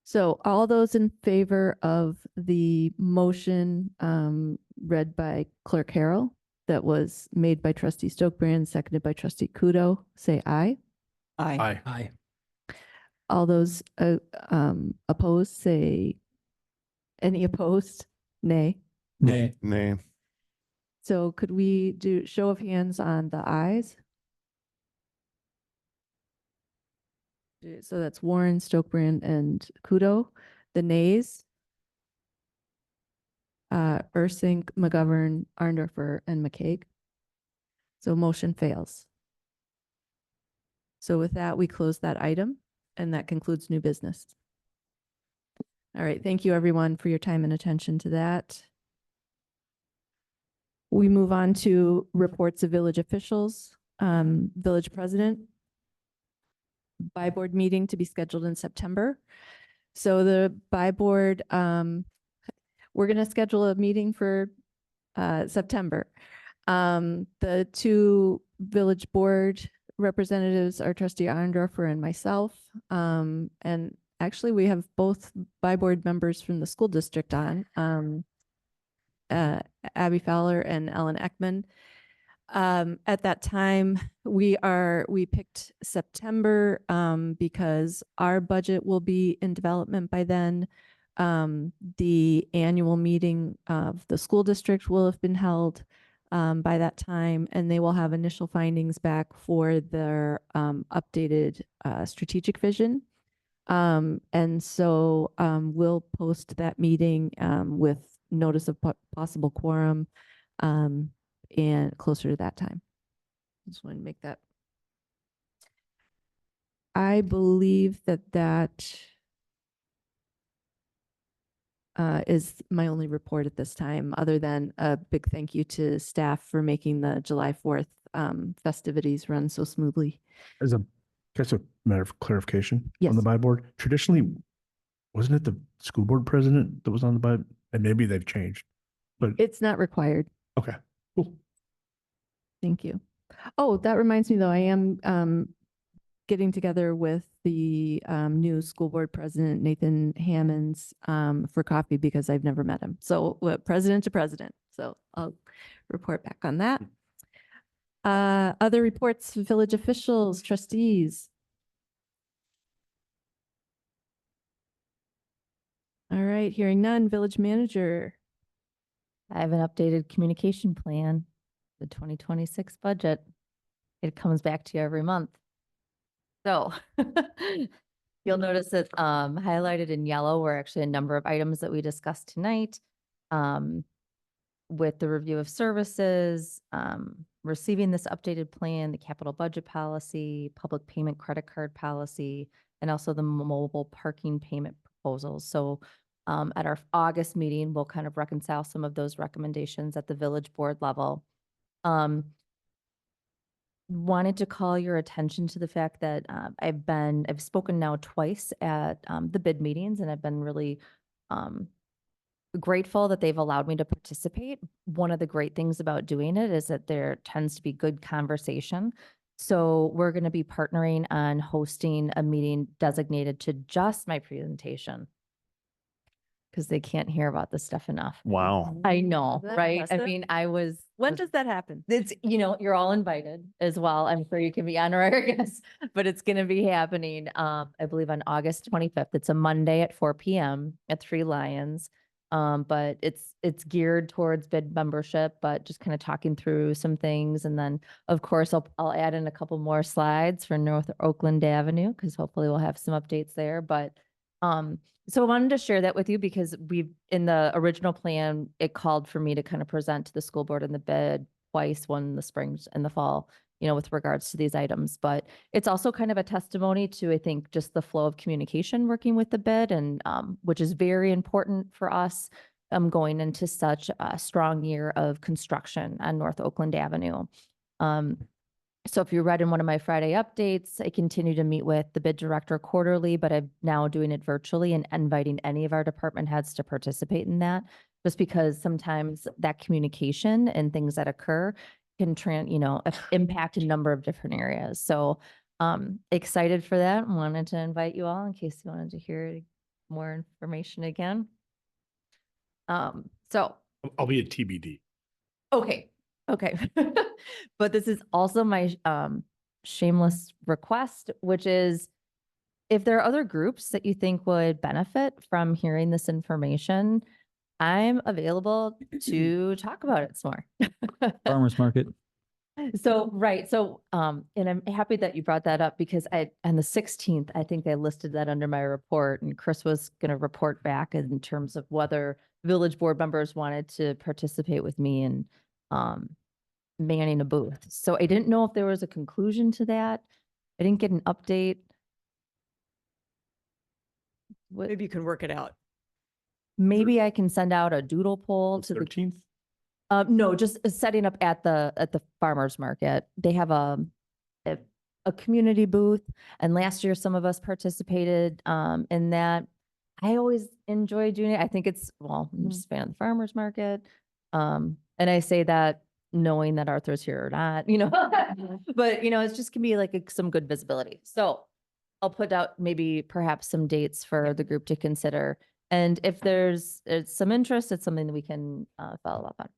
So all those in favor of the motion read by Clerk Harrell that was made by trustee Stokbrand, seconded by trustee Kudo, say aye. Aye. Aye. All those opposed, say, any opposed? Nay. Nay. Nay. So could we do show of hands on the ayes? So that's Warren, Stokbrand, and Kudo. The nays? Ursink, McGovern, Arndorfer, and McCaig. So motion fails. So with that, we close that item, and that concludes new business. All right, thank you everyone for your time and attention to that. We move on to reports of village officials, village president. By board meeting to be scheduled in September. So the by board, we're going to schedule a meeting for September. The two village board representatives are trustee Arndorfer and myself. And actually we have both by board members from the school district on, Abby Fowler and Ellen Ekman. At that time, we picked September because our budget will be in development by then. The annual meeting of the school district will have been held by that time, and they will have initial findings back for their updated strategic vision. And so we'll post that meeting with notice of possible quorum and closer to that time. Just want to make that. I believe that is my only report at this time, other than a big thank you to staff for making the July 4th festivities run so smoothly. As a matter of clarification Yes. on the by board, traditionally, wasn't it the school board president that was on the by, and maybe they've changed, but It's not required. okay, cool. Thank you. Oh, that reminds me though, I am getting together with the new school board president, Nathan Hammonds, for coffee because I've never met him. So president to president. So I'll report back on that. Other reports, village officials, trustees. All right, hearing none, village manager. I have an updated communication plan, the 2026 budget. It comes back to you every month. So you'll notice that highlighted in yellow were actually a number of items that we discussed tonight. With the review of services, receiving this updated plan, the capital budget policy, public payment credit card policy, and also the mobile parking payment proposals. So at our August meeting, we'll kind of reconcile some of those recommendations at the village board level. Wanted to call your attention to the fact that I've spoken now twice at the bid meetings, and I've been really grateful that they've allowed me to participate. One of the great things about doing it is that there tends to be good conversation. So we're going to be partnering on hosting a meeting designated to just my presentation, because they can't hear about this stuff enough. Wow. I know, Is that right? I impressive? mean, I was. When does that happen? It's, you're all invited as well. I'm sure you can be honorary guests, but it's going to be happening, I believe on August 25th. It's a Monday at 4 p.m. at Three Lions. But it's geared towards bid membership, but just kind of talking through some things. And then of course, I'll add in a couple more slides for North Oakland Avenue, because hopefully we'll have some updates there. But, so I wanted to share that with you because in the original plan, it called for me to kind of present to the school board in the bid twice, one in the spring and the fall, with regards to these items. But it's also kind of a testimony to, I think, just the flow of communication working with the bid, and which is very important for us going into such a strong year of construction on North Oakland Avenue. So if you read in one of my Friday updates, I continue to meet with the bid director quarterly, but I'm now doing it virtually and inviting any of our department heads to participate in that, just because sometimes that communication and things that occur can impact a number of different areas. So excited for that. Wanted to invite you all in case you wanted to hear more information again. So I'll be at TBD. okay. But this is also my shameless request, which is if there are other groups that you think would benefit from hearing this information, I'm available to talk about it some more. Farmers market. So, right. So, and I'm happy that you brought that up because on the 16th, I think I listed that under my report, and Chris was going to report back in terms of whether village board members wanted to participate with me in manning a booth. So I didn't know if there was a conclusion to that. I didn't get an update. Maybe you can work it out. Maybe I can send out a doodle poll to the 13th? No, just setting up at the farmer's market. They have a community booth, and last year some of us participated in that. I always enjoy doing it. I think I'm just a fan of the farmer's market. And I say that knowing that Arthur's here or not, but it's just gonna be like some good visibility. So I'll put out maybe perhaps some dates for the group to consider. And if there's some interest, it's something that we can follow up on.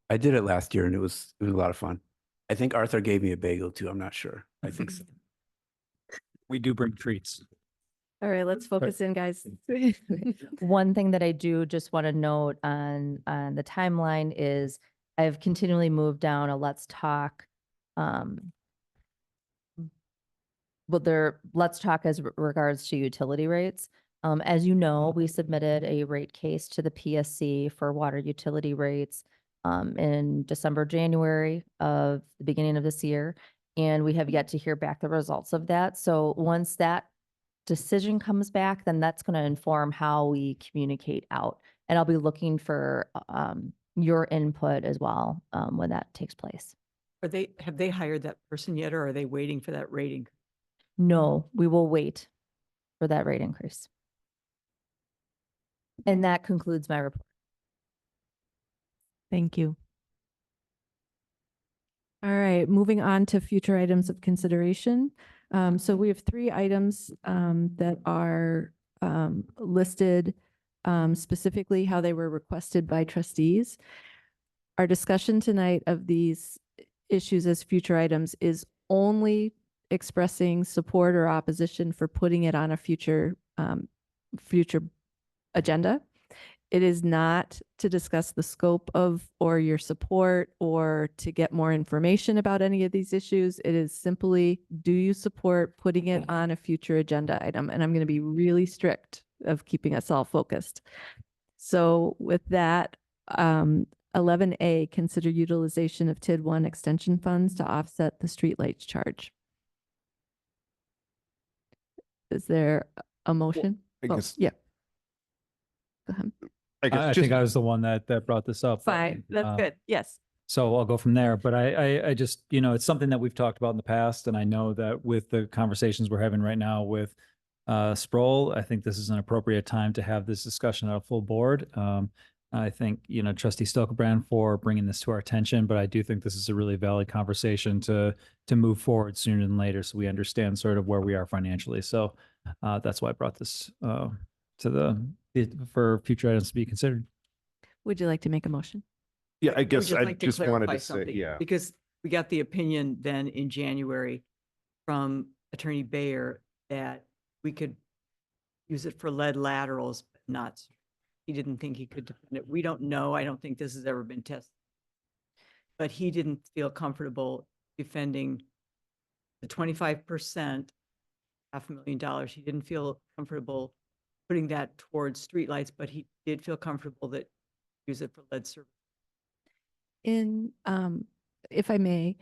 I did it last year and it was a lot of fun. I think Arthur gave me a bagel too. I'm not sure. I think so. We do bring treats. All right, let's focus in, guys. One thing that I do just want to note on the timeline is I've continually moved down a Let's Talk. Let's Talk as regards to utility rates. As you know, we submitted a rate case to the PSC for water utility rates in December, January of the beginning of this year. And we have yet to hear back the results of that. So once that decision comes back, then that's going to inform how we communicate out. And I'll be looking for your input as well when that takes place. Have they hired that person yet, or are they waiting for that rating? No, we will wait for that rate increase. And that concludes my report. Thank you. All right, moving on to future items of consideration. So we have 3 items that are listed specifically how they were requested by trustees. our discussion tonight of these issues as future items is only expressing support or opposition for putting it on a future agenda. It is not to discuss the scope of or your support or to get more information about any of these issues. It is simply, do you support putting it on a future agenda item? And I'm going to be really strict of keeping us all focused. So with that, 11A, consider utilization of TID 1 extension funds to offset the streetlights charge. Is there a motion? I Oh, guess- yeah. Go ahead. I think I was the one that brought this up. Fine, that's good. Yes. So I'll go from there, but I just, it's something that we've talked about in the past, and I know that with the conversations we're having right now with Sproul, I think this is an appropriate time to have this discussion at a full board. I think, Trustee Stokebrand for bringing this to our attention, but I do think this is a really valid conversation to move forward sooner than later, so we understand sort of where we are financially. So that's why I brought this for future items to be considered. Would you like to make a motion? Yeah, I would guess I like to just wanted clarify to say, something, yeah. Because we got the opinion then in January from Attorney Bayer that we could use it for lead laterals, but not, he didn't think he could defend it. We don't know. I don't think this has ever been tested. But he didn't feel comfortable defending the 25%, $500,000. He didn't feel comfortable putting that towards streetlights, but he did feel comfortable that use it for lead service. If I may,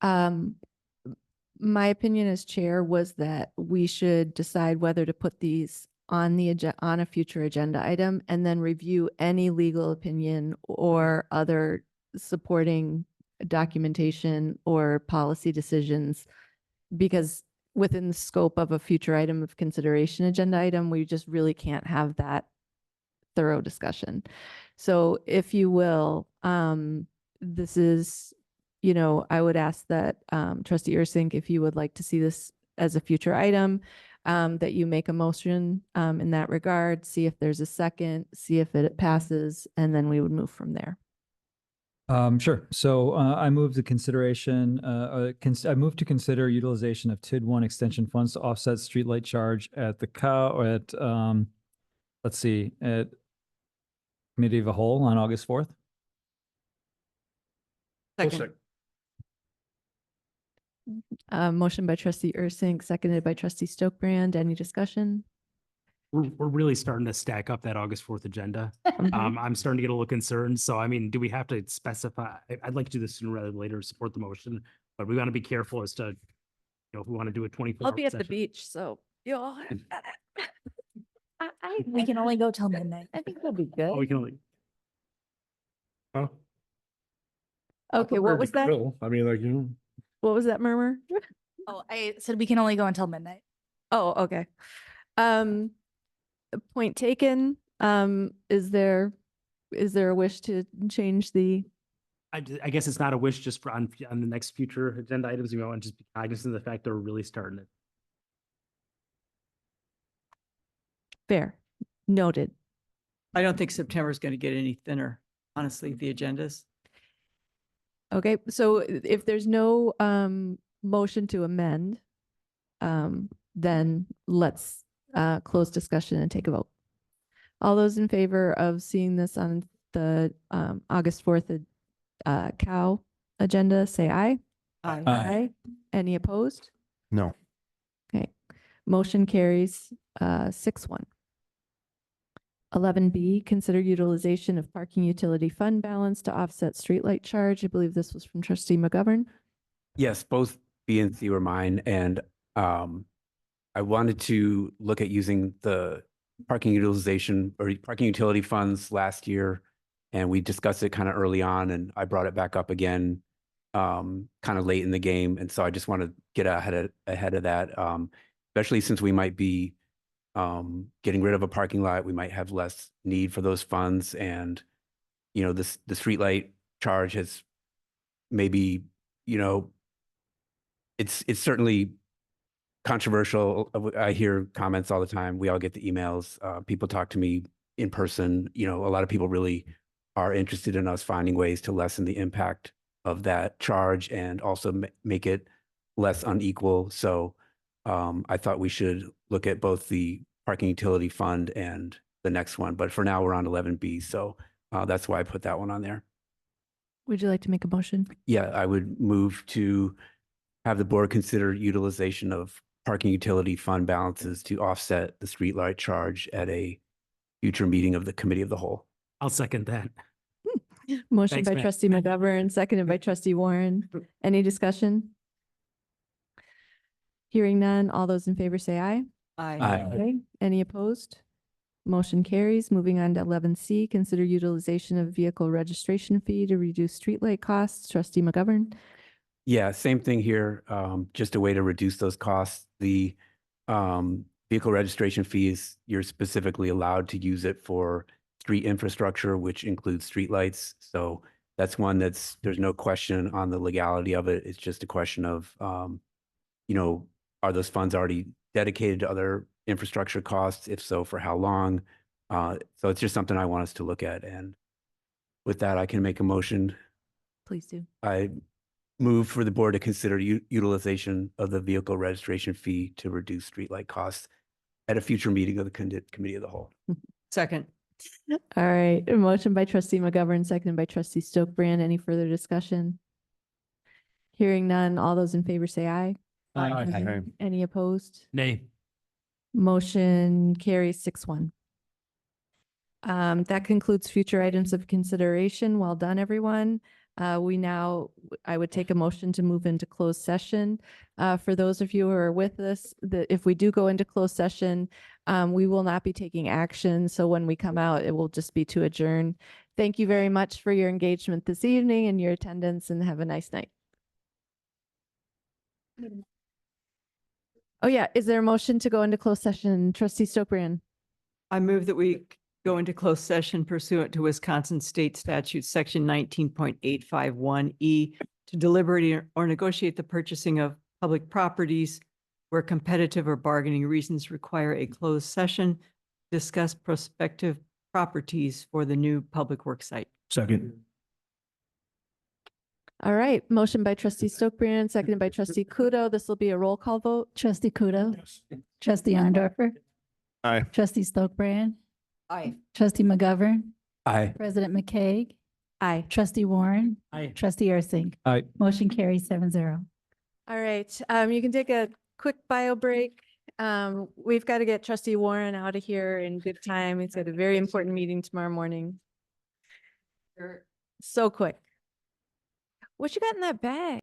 my opinion as chair was that we should decide whether to put these on on a future agenda item and then review any legal opinion or other supporting documentation or policy decisions, because within the scope of a future item of consideration agenda item, we just really can't have that thorough discussion. So if you will, this is, I would ask that Trustee Ursink, if you would like to see this as a future item, that you make a motion in that regard, see if there's a second, see if it passes, and then we would move from there. Sure. So I move the consideration, I move to consider utilization of TID 1 extension funds to offset streetlight charge at the at Committee of a Whole on August 4th. Second. Motion by Trustee Ursink, seconded by Trustee Stokebrand. Any discussion? We're really starting to stack up that August 4th agenda. I'm starting to get a little concerned. So, I mean, do we have to specify? I'd like to do this sooner rather than later, support the motion, but we want to be careful as to, if we want to do a 24. I'll be at the beach, so you all have We can only go till midnight. I think that'll be good. Oh, we can only. Huh? Okay, what was that? I mean, What was that murmur? Oh, I said we can only go until midnight. Oh, okay. Point taken. Is there a wish to change the? I guess it's not a wish just for on the next future agenda items. We want to just be cognizant of the fact that we're really starting it. Fair. Noted. I don't think September is going to get any thinner, honestly, the agendas. Okay, so if there's no motion to amend, then let's close discussion and take a vote. All those in favor of seeing this on the August 4th COW agenda, say aye. Aye. Aye. Any opposed? No. Okay, motion carries 6-1. 11B, consider utilization of parking utility fund balance to offset streetlight charge. I believe this was from Trustee McGovern. Yes, both B and C were mine, and I wanted to look at using the parking utilization or parking utility funds last year, and we discussed it kind of early on, and I brought it back up again kind of late in the game, and so I just want to get ahead of that, especially since we might be getting rid of a parking lot, we might have less need for those funds, and the streetlight charge has maybe it's certainly controversial. I hear comments all the time. We all get the emails. People talk to me in person. A lot of people really are interested in us finding ways to lessen the impact of that charge and also make it less unequal. So I thought we should look at both the parking utility fund and the next one, but for now we're on 11B. So that's why I put that one on there. Would you like to make a motion? Yeah, I would move to have the board consider utilization of parking utility fund balances to offset the streetlight charge at a future meeting of the committee of the whole. I'll second that. Motion Thanks, by Matt. trustee McGovern, seconded by trustee Warren. Any discussion? Hearing none, all those in favor say aye. Aye. Okay, any opposed? Motion carries. Moving on to 11C, consider utilization of vehicle registration fee to reduce streetlight costs. Trustee McGovern. Yeah, same thing here. Just a way to reduce those costs. The vehicle registration fees, you're specifically allowed to use it for street infrastructure, which includes streetlights. So that's one there's no question on the legality of it. It's just a question of, are those funds already dedicated to other infrastructure costs? If so, for how long? So it's just something I want us to look at. And with that, I can make a motion. Please do. I move for the board to consider utilization of the vehicle registration fee to reduce streetlight costs at a future meeting of the committee of the whole. Second. All right, a motion by trustee McGovern, seconded by trustee Stokbrand. Any further discussion? Hearing none, all those in favor say aye. Aye. Any opposed? Nay. Motion carries 6-1. That concludes future items of consideration. Well done, everyone. I would take a motion to move into closed session. For those of you who are with us, if we do go into closed session, we will not be taking action. So when we come out, it will just be to adjourn. Thank you very much for your engagement this evening and your attendance, and have a nice night. Oh yeah, is there a motion to go into closed session? Trustee Stokbrand. I move that we go into closed session pursuant to Wisconsin State Statute, Section 19.851E, to deliberate or negotiate the purchasing of public properties where competitive or bargaining reasons require a closed session, discuss prospective properties for the new public works site. Second. All right, motion by trustee Stokbrand, seconded by trustee Kudo. This will be a roll call vote. Trustee Kudo. Trustee Arndorfer. Aye. Trustee Stokbrand. Aye. Trustee McGovern. Aye. President McCaig. Aye. Trustee Warren. Aye. Trustee Ursink. Aye. Motion carries 7-0. All right, you can take a quick bio break. We've got to get trustee Warren out of here in good time. He's got a very important meeting tomorrow morning. So quick. What you got in that bag?